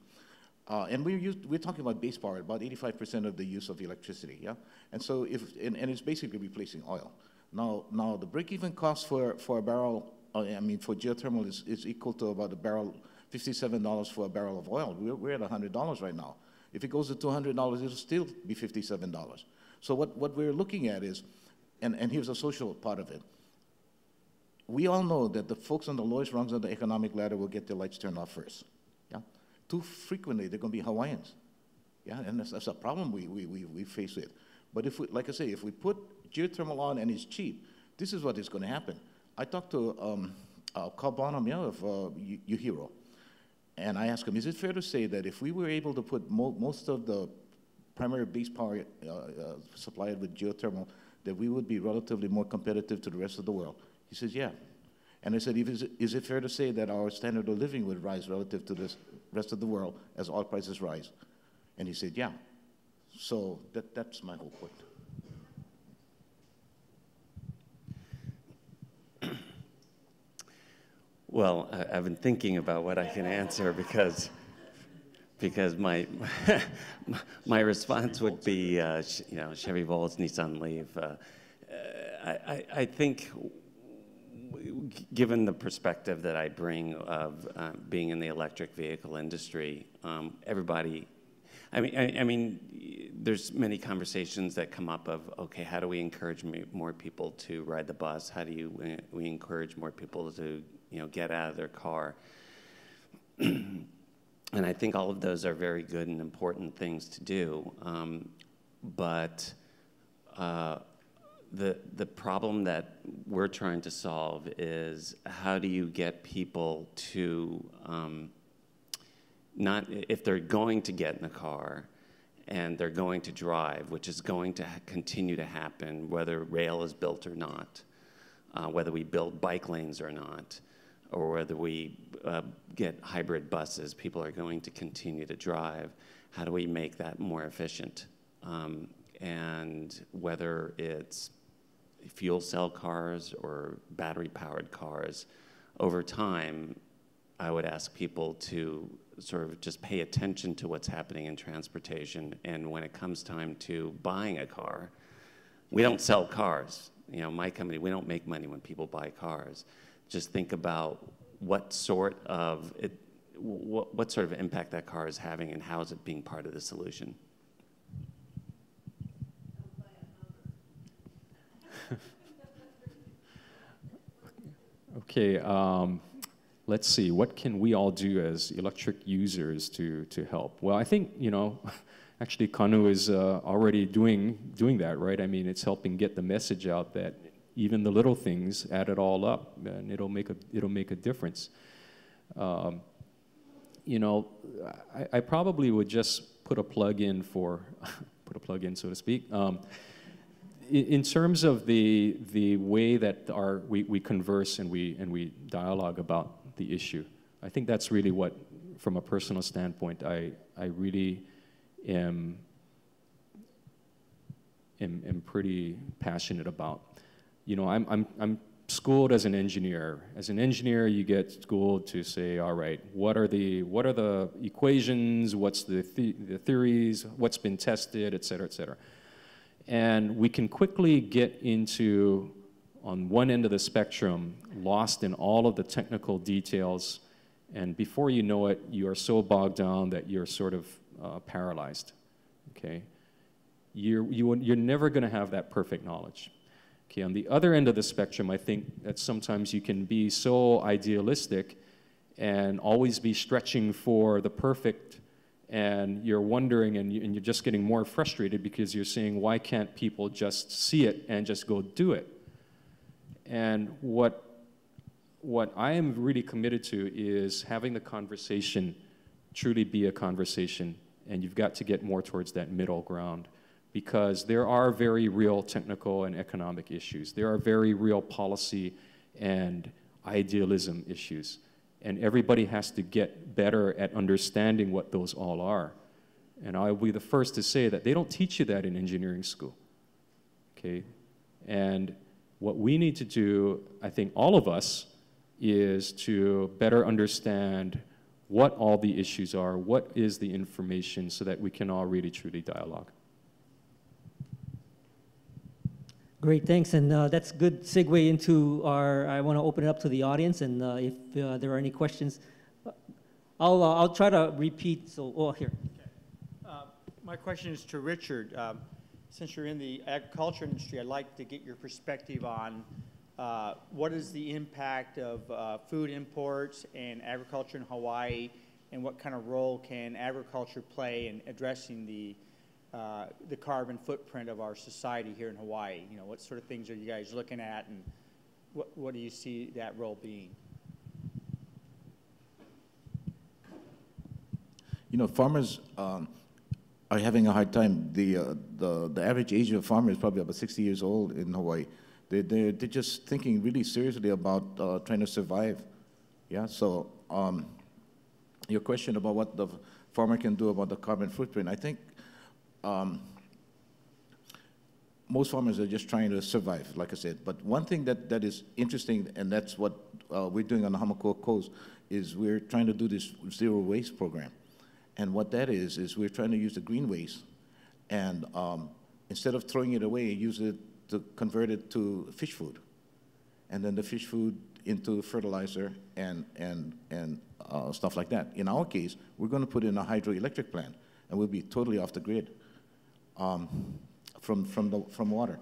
Speaker 14: And we're talking about base power, about 85% of the use of electricity, yeah? And so and it's basically replacing oil. Now the break-even cost for a barrel, I mean, for geothermal is equal to about $57 for a barrel of oil. We're at $100 right now. If it goes to $200, it'll still be $57. So what we're looking at is, and here's a social part of it. We all know that the folks on the lowest rungs of the economic ladder will get their lights turned off first. Yeah, too frequently they're going to be Hawaiians. Yeah, and that's a problem we face with. But if we, like I say, if we put geothermal on and it's cheap, this is what is going to happen. I talked to Carl Bonham of UHERO, and I asked him, is it fair to say that if we were able to put most of the primary base power supplied with geothermal, that we would be relatively more competitive to the rest of the world? He says, yeah. And I said, is it fair to say that our standard of living would rise relative to the rest of the world as oil prices rise? And he said, yeah. So that's my whole point.
Speaker 15: Well, I've been thinking about what I can answer because my my response would be, Chevy Volts, Nissan Leaf. I think, given the perspective that I bring of being in the electric vehicle industry, everybody. I mean, there's many conversations that come up of, okay, how do we encourage more people to ride the bus? How do we encourage more people to, get out of their car? And I think all of those are very good and important things to do. But the problem that we're trying to solve is, how do you get people to not, if they're going to get in the car and they're going to drive, which is going to continue to happen whether rail is built or not, whether we build bike lanes or not, or whether we get hybrid buses, people are going to continue to drive. How do we make that more efficient? And whether it's fuel cell cars or battery-powered cars, over time, I would ask people to sort of just pay attention to what's happening in transportation. And when it comes time to buying a car, we don't sell cars. My company, we don't make money when people buy cars. Just think about what sort of impact that car is having and how is it being part of the solution.
Speaker 16: Okay, let's see, what can we all do as electric users to help? Well, I think, actually Kanu is already doing that, right? I mean, it's helping get the message out that even the little things, add it all up, and it'll make a difference. I probably would just put a plug in, so to speak. In terms of the way that we converse and we dialogue about the issue, I think that's really what, from a personal standpoint, I really am pretty passionate about. I'm schooled as an engineer. As an engineer, you get schooled to say, all right, what are the equations? What's the theories? What's been tested, et cetera, et cetera. And we can quickly get into, on one end of the spectrum, lost in all of the technical details, and before you know it, you are so bogged down that you're sort of paralyzed. Okay, you're never going to have that perfect knowledge. Okay, on the other end of the spectrum, I think that sometimes you can be so idealistic and always be stretching for the perfect, and you're wondering and you're just getting more frustrated because you're saying, why can't people just see it and just go do it? And what I am really committed to is having the conversation truly be a conversation, and you've got to get more towards that middle ground, because there are very real technical and economic issues. There are very real policy and idealism issues. And everybody has to get better at understanding what those all are. And I'll be the first to say that they don't teach you that in engineering school. Okay? And what we need to do, I think all of us, is to better understand what all the issues are, what is the information, so that we can all really truly dialogue.
Speaker 13: Great, thanks, and that's a good segue into I want to open it up to the audience, and if there are any questions, I'll try to repeat, here.
Speaker 17: Okay. My question is to Richard. Since you're in the agriculture industry, I'd like to get your perspective on what is the impact of food imports and agriculture in Hawaii, and what kind of role can agriculture play in addressing the carbon footprint of our society here in Hawaii? What sort of things are you guys looking at, and what do you see that role being?
Speaker 14: Farmers are having a hard time. The average age of a farmer is probably about 60 years old in Hawaii. They're just thinking really seriously about trying to survive. Yeah, so your question about what the farmer can do about the carbon footprint, I think most farmers are just trying to survive, like I said. But one thing that is interesting, and that's what we're doing on the Hamakua Coast, is we're trying to do this zero waste program. And what that is we're trying to use the green waste, and instead of throwing it away, use it to convert it to fish food. And then the fish food into fertilizer and stuff like that. In our case, we're going to put in a hydroelectric plant, and we'll be totally off the grid from water.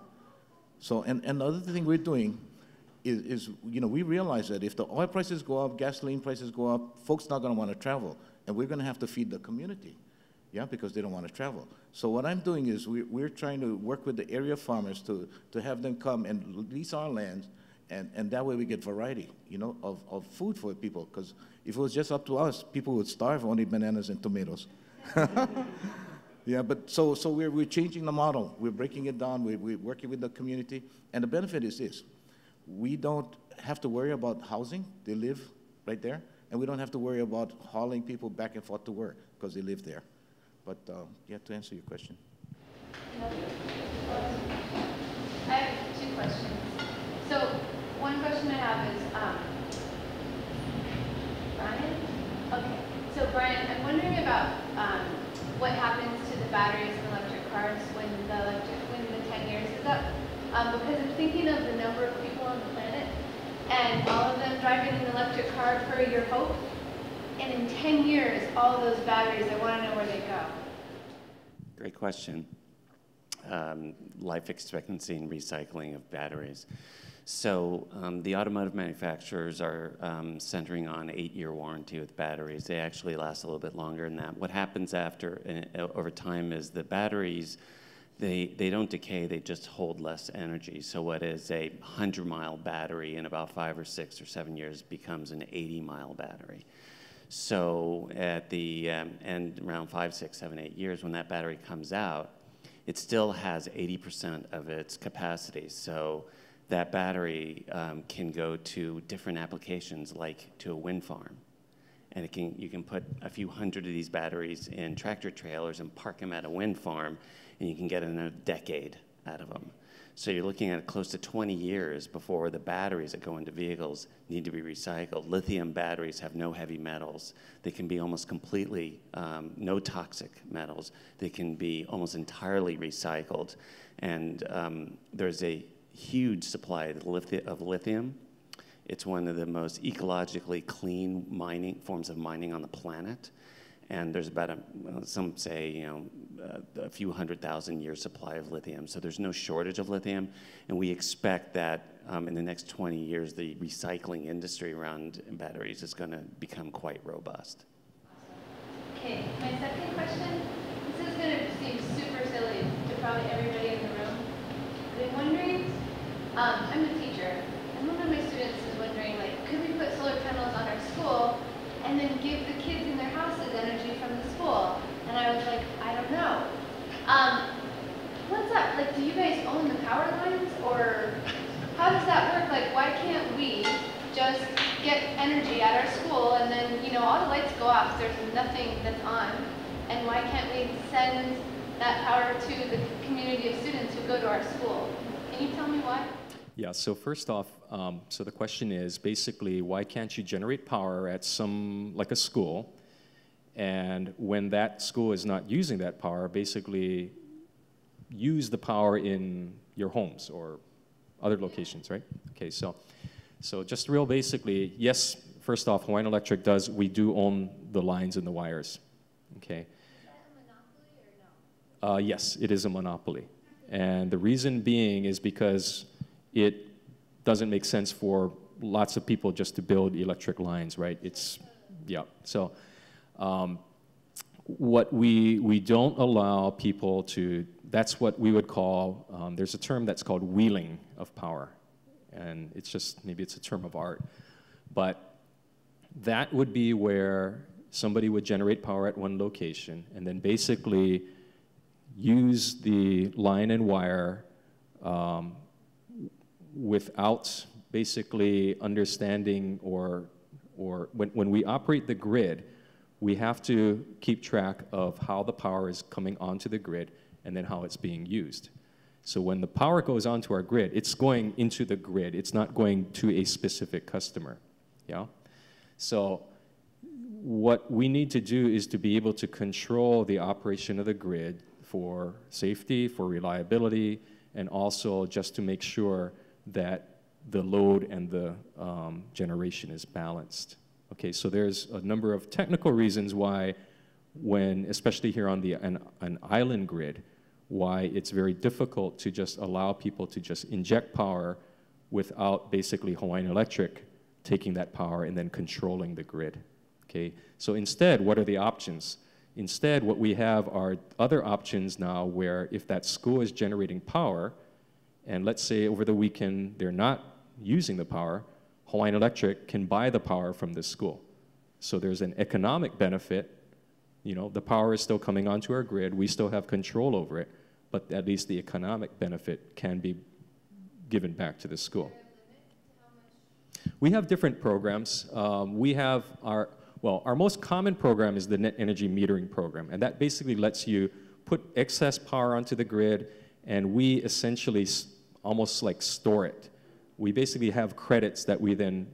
Speaker 14: So, and the other thing we're doing is, you know, we realize that if the oil prices go up, gasoline prices go up, folks not going to want to travel, and we're going to have to feed the community, yeah, because they don't want to travel. So what I'm doing is we're trying to work with the area farmers to have them come and lease our lands, and that way we get variety, you know, of food for people, because if it was just up to us, people would starve on only bananas and tomatoes. Yeah, but so we're changing the model. We're breaking it down. We're working with the community, and the benefit is this: we don't have to worry about housing. They live right there, and we don't have to worry about hauling people back and forth to work because they live there. But yeah, to answer your question.
Speaker 18: I have two questions. So one question I have is, Brian? Okay, so Brian, I'm wondering about what happens to the batteries in electric cars when the 10 years is up. Because I'm thinking of the number of people on the planet and all of them driving an electric car per your hope. And in 10 years, all those batteries, I want to know where they go.
Speaker 15: Great question. Life expectancy and recycling of batteries. So the automotive manufacturers are centering on 8-year warranty with batteries. They actually last a little bit longer than that. What happens over time is the batteries, they don't decay, they just hold less energy. So what is a 100-mile battery in about 5 or 6 or 7 years becomes an 80-mile battery. So at the end, around 5, 6, 7, 8 years, when that battery comes out, it still has 80% of its capacity. So that battery can go to different applications, like to a wind farm. And you can put a few hundred of these batteries in tractor trailers and park them at a wind farm, and you can get another decade out of them. So you're looking at close to 20 years before the batteries that go into vehicles need to be recycled. Lithium batteries have no heavy metals. They can be almost completely, no toxic metals. They can be almost entirely recycled. And there's a huge supply of lithium. It's one of the most ecologically clean forms of mining on the planet. And there's about some say, you know, a few 100,000 year supply of lithium. So there's no shortage of lithium. And we expect that in the next 20 years, the recycling industry around batteries is going to become quite robust.
Speaker 18: Okay, my second question, this is going to seem super silly to probably everybody in the room. But I'm wondering, I'm a teacher, and one of my students is wondering, like, could we put solar panels on our school and then give the kids in their houses energy from the school? And I was like, I don't know. What's up? Like, do you guys own the power lines, or how does that work? Like, why can't we just get energy at our school and then, you know, all the lights go off, there's nothing that's on, and why can't we send that power to the community of students who go to our school? Can you tell me why?
Speaker 16: Yeah, so first off, so the question is basically, why can't you generate power at like a school, and when that school is not using that power, basically use the power in your homes or other locations, right? Okay, so just real basically, yes, first off, Hawaiian Electric we do own the lines and the wires, okay? Is that a monopoly or no? Yes, it is a monopoly. And the reason being is because it doesn't make sense for lots of people just to build electric lines, right? Yeah. So what we don't allow people to, that's what we would call, there's a term that's called wheeling of power. And it's just, maybe it's a term of art. But that would be where somebody would generate power at one location, and then basically use the line and wire without basically understanding or when we operate the grid, we have to keep track of how the power is coming onto the grid and then how it's being used. So when the power goes onto our grid, it's going into the grid. It's not going to a specific customer. Yeah? So what we need to do is to be able to control the operation of the grid for safety, for reliability, and also just to make sure that the load and the generation is balanced. Okay, so there's a number of technical reasons why when, especially here on an island grid, why it's very difficult to just allow people to just inject power without basically Hawaiian Electric taking that power and then controlling the grid. Okay, so instead, what are the options? Instead, what we have are other options now where if that school is generating power, and let's say over the weekend they're not using the power, Hawaiian Electric can buy the power from the school. So there's an economic benefit. You know, the power is still coming onto our grid. We still have control over it, but at least the economic benefit can be given back to the school. We have different programs. We have our most common program is the net energy metering program, and that basically lets you put excess power onto the grid, and we essentially almost like store it. We basically have credits that we then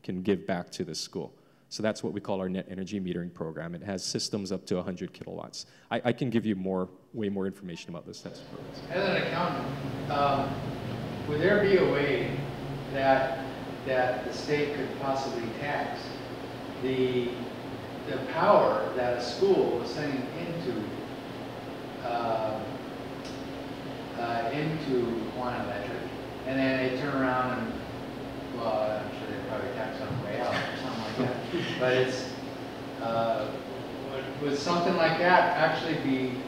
Speaker 16: can give back to the school. So that's what we call our net energy metering program. It has systems up to 100 kilowatts. I can give you way more information about this types of programs.
Speaker 19: As an accountant, would there be a way that the state could possibly tax the power that a school is sending into Hawaiian Electric, and then they turn around and, well, I'm sure they probably tax on the way out or something like that. But it's would something like that actually be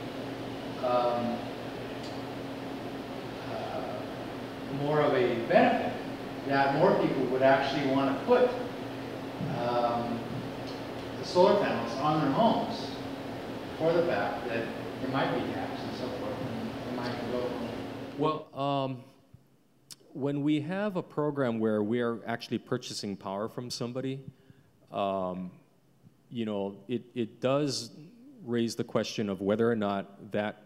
Speaker 19: more of a benefit, that more people would actually want to put the solar panels on their homes for the fact that there might be tax and so forth, and they might go.
Speaker 16: Well, when we have a program where we are actually purchasing power from somebody, you know, it does raise the question of whether or not that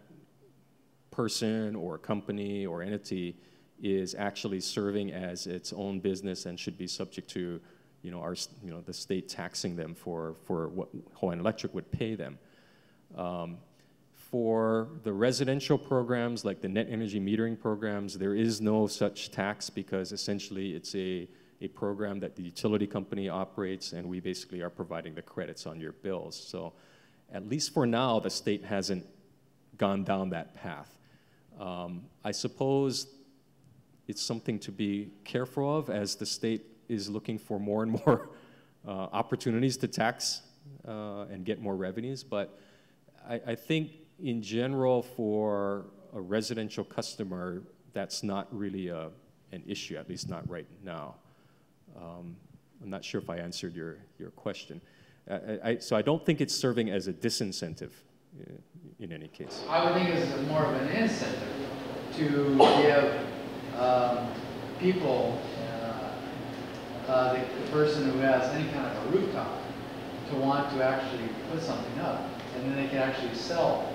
Speaker 16: person or company or entity is actually serving as its own business and should be subject to, you know, the state taxing them for what Hawaiian Electric would pay them. For the residential programs, like the net energy metering programs, there is no such tax because essentially it's a program that the utility company operates, and we basically are providing the credits on your bills. So at least for now, the state hasn't gone down that path. I suppose it's something to be careful of as the state is looking for more and more opportunities to tax and get more revenues. But I think in general for a residential customer, that's not really an issue, at least not right now. I'm not sure if I answered your question. So I don't think it's serving as a disincentive in any case.
Speaker 19: I would think it's more of an incentive to give people, the person who has any kind of a rooftop, to want to actually put something up, and then they can actually sell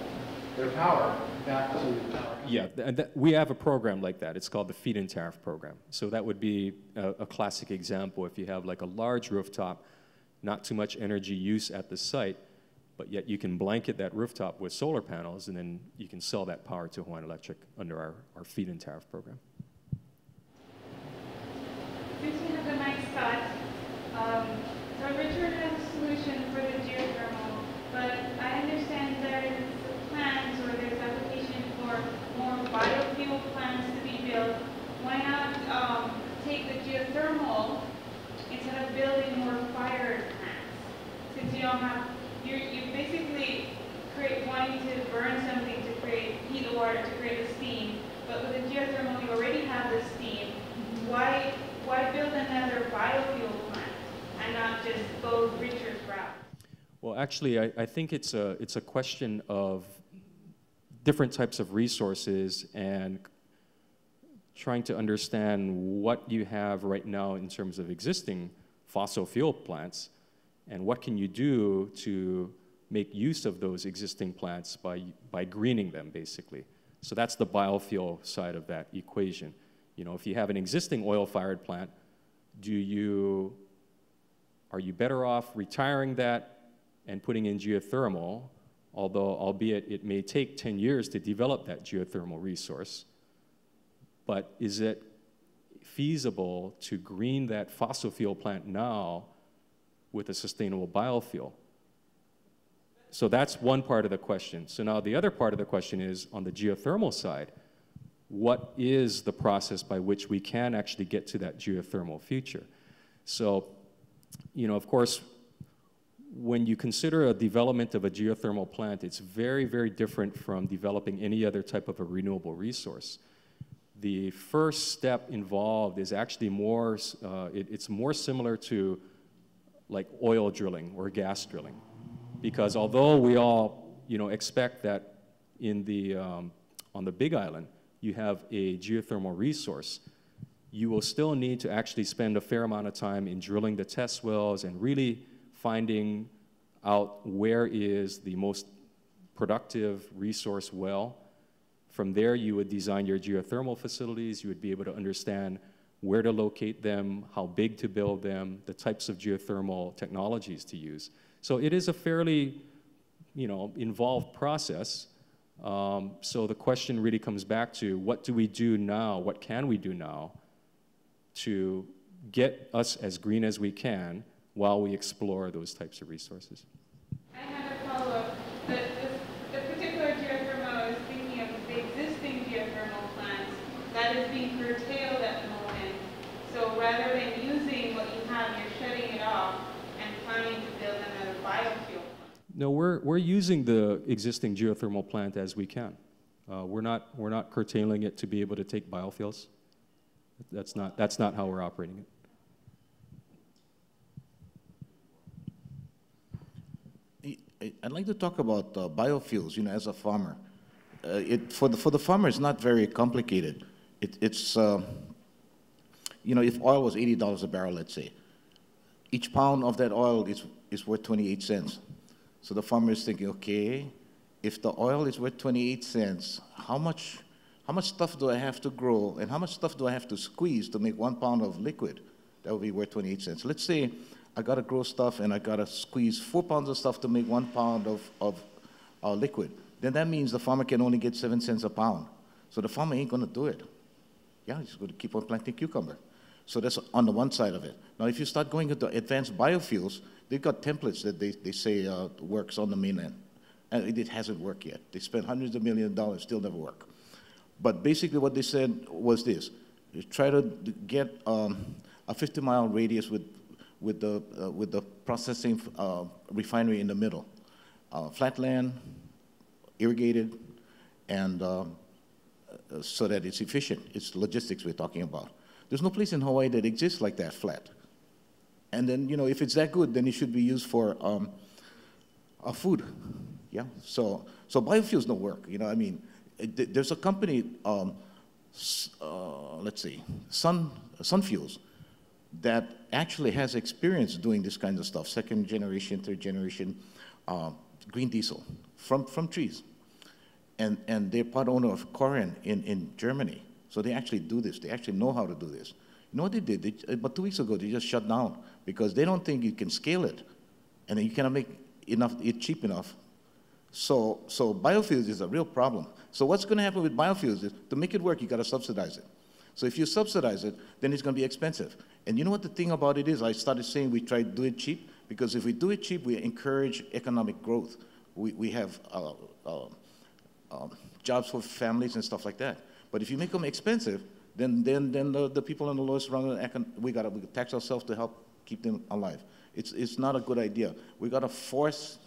Speaker 19: their power back to the power company.
Speaker 16: Yeah, and we have a program like that. It's called the feed-in tariff program. So that would be a classic example. If you have like a large rooftop, not too much energy use at the site, but yet you can blanket that rooftop with solar panels, and then you can sell that power to Hawaiian Electric under our feed-in tariff program.
Speaker 18: Since we have the mic, Scott, so Richard has a solution for the geothermal, but I understand there is plans or there's application for more biofuel plants to be built. Why not take the geothermal instead of building more fire plants? Since you don't have, you basically wanting to burn something to heat the water to create the steam, but with the geothermal you already have the steam. Why build another biofuel plant and not just go Richard's route?
Speaker 16: Well, actually, I think it's a question of different types of resources and trying to understand what you have right now in terms of existing fossil fuel plants and what can you do to make use of those existing plants by greening them, basically. So that's the biofuel side of that equation. You know, if you have an existing oil-fired plant, are you better off retiring that and putting in geothermal, although albeit it may take 10 years to develop that geothermal resource, but is it feasible to green that fossil fuel plant now with a sustainable biofuel? So that's one part of the question. So now the other part of the question is, on the geothermal side, what is the process by which we can actually get to that geothermal future? So, you know, of course, when you consider a development of a geothermal plant, it's very, very different from developing any other type of a renewable resource. The first step involved is actually more, it's more similar to like oil drilling or gas drilling. Because although we all, you know, expect that in the, on the Big Island, you have a geothermal resource, you will still need to actually spend a fair amount of time in drilling the test wells and really finding out where is the most productive resource well. From there, you would design your geothermal facilities. You would be able to understand where to locate them, how big to build them, the types of geothermal technologies to use. So it is a fairly, you know, involved process. So the question really comes back to, what do we do now? What can we do now to get us as green as we can while we explore those types of resources?
Speaker 20: I have a follow-up. The particular geothermal, I was thinking of the existing geothermal plants that is being curtailed at the moment. So rather than using what you have, you're shutting it off and planning to build another biofuel.
Speaker 16: No, we're using the existing geothermal plant as we can. We're not curtailing it to be able to take biofuels. That's not how we're operating
Speaker 14: it. I'd like to talk about biofuels. You know, as a farmer, for the farmer, it's not very complicated. It's you know, if oil was $80 a barrel, let's say, each pound of that oil is worth 28 cents. So the farmer is thinking, okay, if the oil is worth 28 cents, how much stuff do I have to grow, and how much stuff do I have to squeeze to make 1 pound of liquid? That would be worth 28 cents. Let's say I got to grow stuff and I got to squeeze 4 pounds of stuff to make 1 pound of liquid. Then that means the farmer can only get 7 cents a pound. So the farmer ain't going to do it. Yeah, he's going to keep on planting cucumber. So that's on the one side of it. Now, if you start going into advanced biofuels, they've got templates that they say works on the mainland. And it hasn't worked yet. They spent hundreds of millions of dollars, still never work. But basically what they said was this: you try to get a 50-mile radius with the processing refinery in the middle. Flat land, irrigated, and so that it's efficient. It's logistics we're talking about. There's no place in Hawaii that exists like that, flat. And then, you know, if it's that good, then it should be used for food. Yeah. So biofuels don't work. You know, I mean, there's a company, let's see, Sun Fuels, that actually has experience doing this kind of stuff, second generation, third generation green diesel from trees. And they're part owner of Korean in Germany. So they actually do this. They actually know how to do this. You know what they did? About 2 weeks ago, they just shut down because they don't think you can scale it. And then you cannot make it cheap enough. So biofuels is a real problem. So what's going to happen with biofuels is, to make it work, you got to subsidize it. So if you subsidize it, then it's going to be expensive. And you know what the thing about it is? I started saying we try to do it cheap, because if we do it cheap, we encourage economic growth. We have jobs for families and stuff like that. But if you make them expensive, then the people on the lowest rung, we got to tax ourselves to help keep them alive. It's not a good idea. We got to force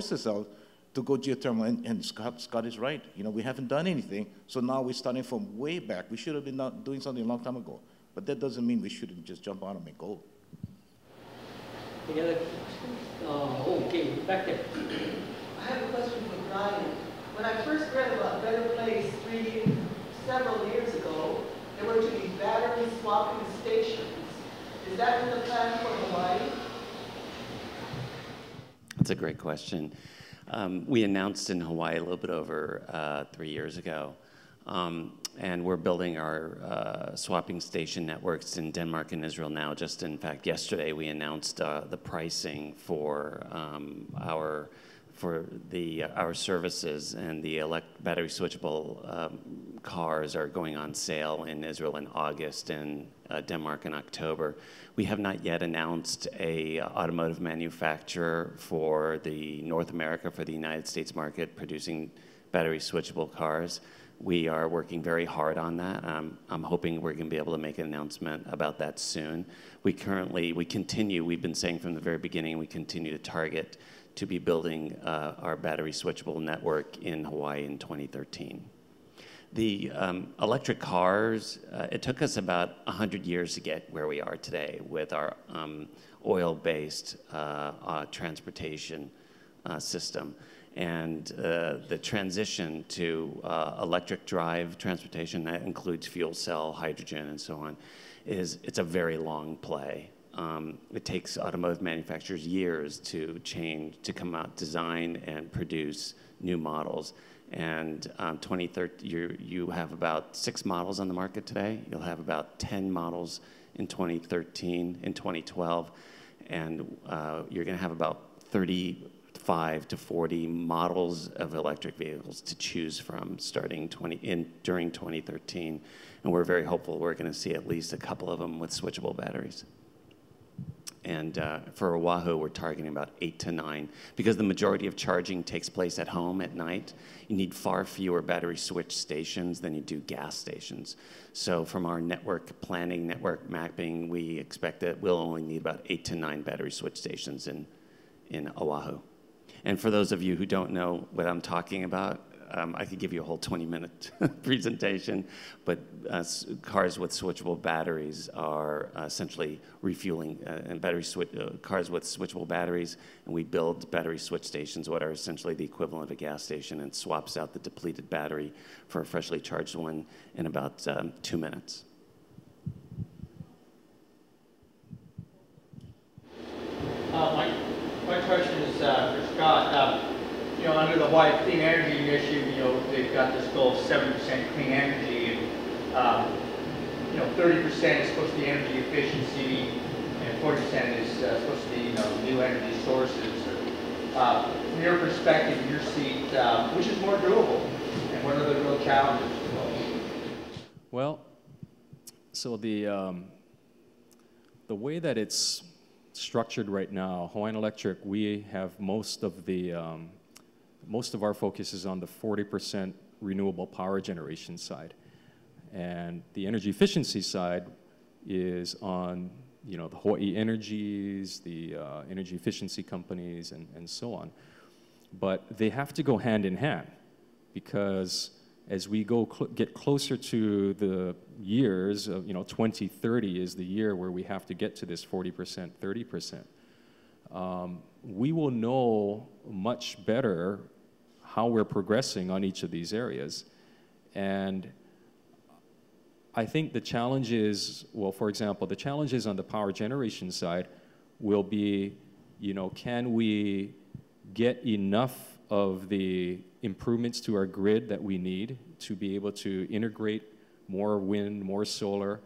Speaker 14: this out to go geothermal, and Scott is right. You know, we haven't done anything, so now we're starting from way back. We should have been doing something a long time ago, but that doesn't mean we shouldn't just jump out and make gold.
Speaker 13: Any other questions? Okay, back there.
Speaker 21: I have a question for Brian. when I first read about Better Place several years ago, there were to be battery swapping stations. Is that in the plan for Hawaii?
Speaker 15: That's a great question. We announced in Hawaii a little bit over 3 years ago, and we're building our swapping station networks in Denmark and Israel now. Just in fact, yesterday we announced the pricing for our services, and the battery switchable cars are going on sale in Israel in August and Denmark in October. We have not yet announced a automotive manufacturer for the North America, for the United States market, producing battery switchable cars. We are working very hard on that. I'm hoping we're going to be able to make an announcement about that soon. We've been saying from the very beginning, we continue to target to be building our battery switchable network in Hawaii in 2013. The electric cars, it took us about 100 years to get where we are today with our oil-based transportation system. And the transition to electric drive transportation, that includes fuel cell, hydrogen, and so on, it's a very long play. It takes automotive manufacturers years to come out, design, and produce new models. And 2030, you have about 6 models on the market today. You'll have about 10 models in 2013, in 2012, and you're going to have about 35 to 40 models of electric vehicles to choose from starting during 2013. And we're very hopeful we're going to see at least a couple of them with switchable batteries. And for Oahu, we're targeting about 8 to 9. Because the majority of charging takes place at home at night, you need far fewer battery switch stations than you do gas stations. So from our network planning, network mapping, we expect that we'll only need about 8 to 9 battery switch stations in Oahu. And for those of you who don't know what I'm talking about, I could give you a whole 20-minute presentation, but cars with switchable batteries are essentially refueling, cars with switchable batteries, and we build battery switch stations, what are essentially the equivalent of a gas station, and swaps out the depleted battery for a freshly charged one in about 2 minutes.
Speaker 17: My question is for Scott. Under the Hawaii Clean Energy Initiative, they've got this goal of 7% clean energy, and 30% is supposed to be energy efficiency, and 40% is supposed to be new energy sources. From your perspective, in your seat, which is more doable, and what are the real challenges?
Speaker 16: Well, so the way that it's structured right now, Hawaiian Electric, we have most of our focus is on the 40% renewable power generation side. And the energy efficiency side is on the Hawaii Energies, the energy efficiency companies, and so on. But they have to go hand in hand, because as we get closer to the years of 2030 is the year where we have to get to this 40%, 30%. We will know much better how we're progressing on each of these areas. And I think the challenges, well, for example, the challenges on the power generation side will be, can we get enough of the improvements to our grid that we need to be able to integrate more wind, more solar?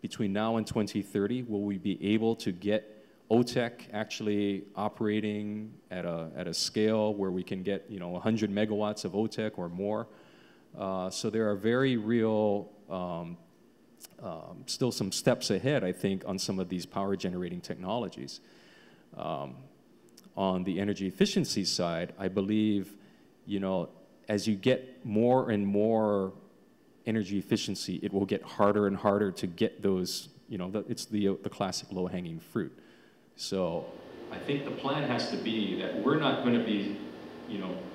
Speaker 16: Between now and 2030, will we be able to get OTEC actually operating at a scale where we can get 100 megawatts of OTEC or more? So there are very real, still some steps ahead, I think, on some of these power generating technologies. On the energy efficiency side, I believe, as you get more and more energy efficiency, it will get harder and harder to get those, it's the classic low-hanging fruit. So I think the plan has to be that we're not going to be,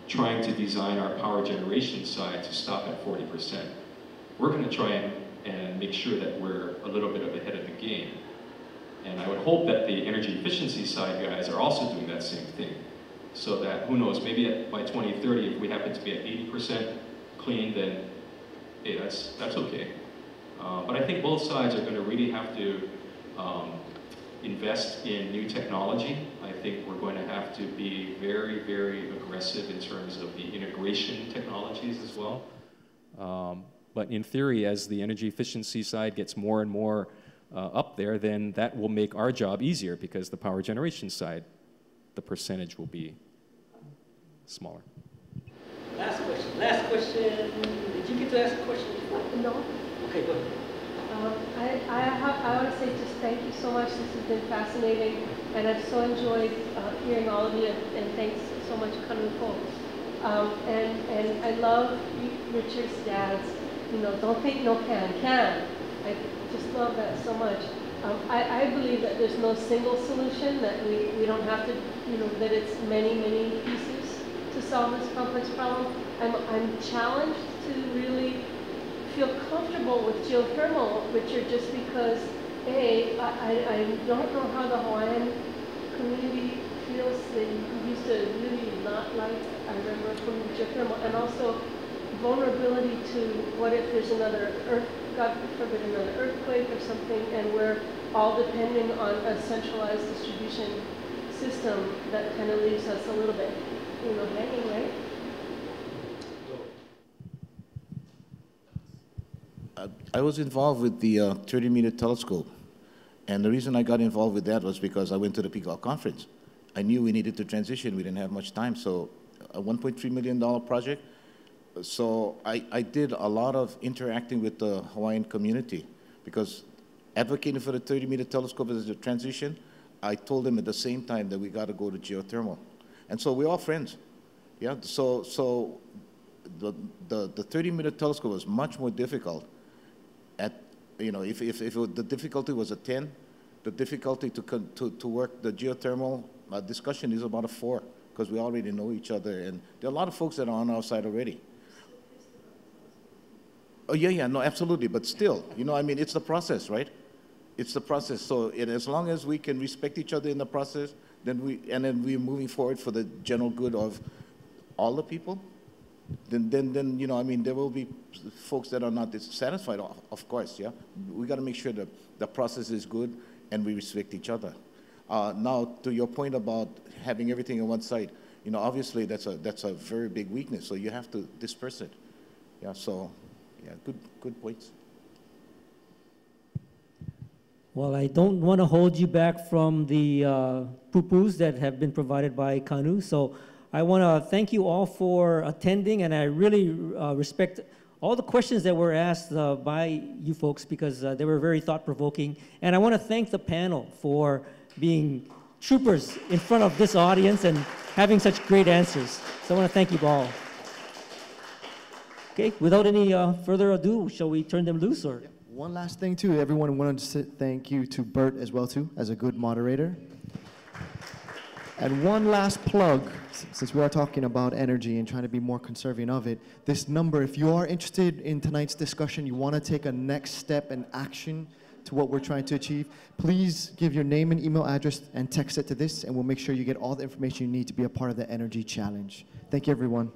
Speaker 16: trying to design our power generation side to stop at 40%. We're going to try and make sure that we're a little bit ahead of the game. And I would hope that the energy efficiency side guys are also doing that same thing. so that, who knows, maybe by 2030, if we happen to be at 80% clean, then hey, that's okay. But I think both sides are going to really have to invest in new technology. I think we're going to have to be very, very aggressive in terms of the integration technologies as well. But in theory, as the energy efficiency side gets more and more up there, then that will make our job easier, because the power generation side, the percentage will be smaller.
Speaker 13: Last question. Last question. Did you get to ask a question before?
Speaker 5: No.
Speaker 13: Okay, go ahead.
Speaker 5: I want to say just thank you so much. This has been fascinating, and I've so enjoyed hearing all of you, and thanks so much, Kanu folks. And I love Richard's dad's, don't think no can. I just love that so much. I believe that there's no single solution, that we don't have to, that it's many pieces to solve this complex problem. I'm challenged to really feel comfortable with geothermal, Richard, just because, I don't know how the Hawaiian community feels. They used to really not like, I remember, from geothermal, and also vulnerability to what if there's another God forbid, another earthquake or something, and we're all depending on a centralized distribution system that kind of leaves us a little bit, hanging, right?
Speaker 14: I was involved with the 30-meter telescope, and the reason I got involved with that was because I went to the Peacock conference. I knew we needed to transition. We didn't have much time, so a $1.3 million project. So I did a lot of interacting with the Hawaiian community, because advocating for the 30-meter telescope as a transition, I told them at the same time that we got to go to geothermal. And so we're all friends. Yeah, so the 30-meter telescope was much more difficult. If the difficulty was a 10, the difficulty to work the geothermal discussion is about a 4, because we already know each other, and there are a lot of folks that are on our side already. Oh, yeah, no, absolutely, but still, it's the process, right? It's the process. So as long as we can respect each other in the process, then we're moving forward for the general good of all the people, then there will be folks that are not satisfied, of course, yeah? We got to make sure that the process is good and we respect each other. Now, to your point about having everything on one side, obviously that's a very big weakness, so you have to disperse it. Yeah, so, yeah, good points.
Speaker 13: Well, I don't want to hold you back from the poo-poos that have been provided by Kanu, so I want to thank you all for attending, and I really respect all the questions that were asked by you folks, because they were very thought-provoking. And I want to thank the panel for being troopers in front of this audience and having such great answers. So I want to thank you all. Okay, without any further ado, shall we turn them loose? Or?
Speaker 2: One last thing, too. Everyone wanted to thank you to Bert as well, too, as a good moderator. And one last plug, since we are talking about energy and trying to be more conserving of it, this number, if you are interested in tonight's discussion, you want to take a next step and action to what we're trying to achieve, please give your name and email address and text it to this, and we'll make sure you get all the information you need to be a part of the energy challenge. Thank you, everyone.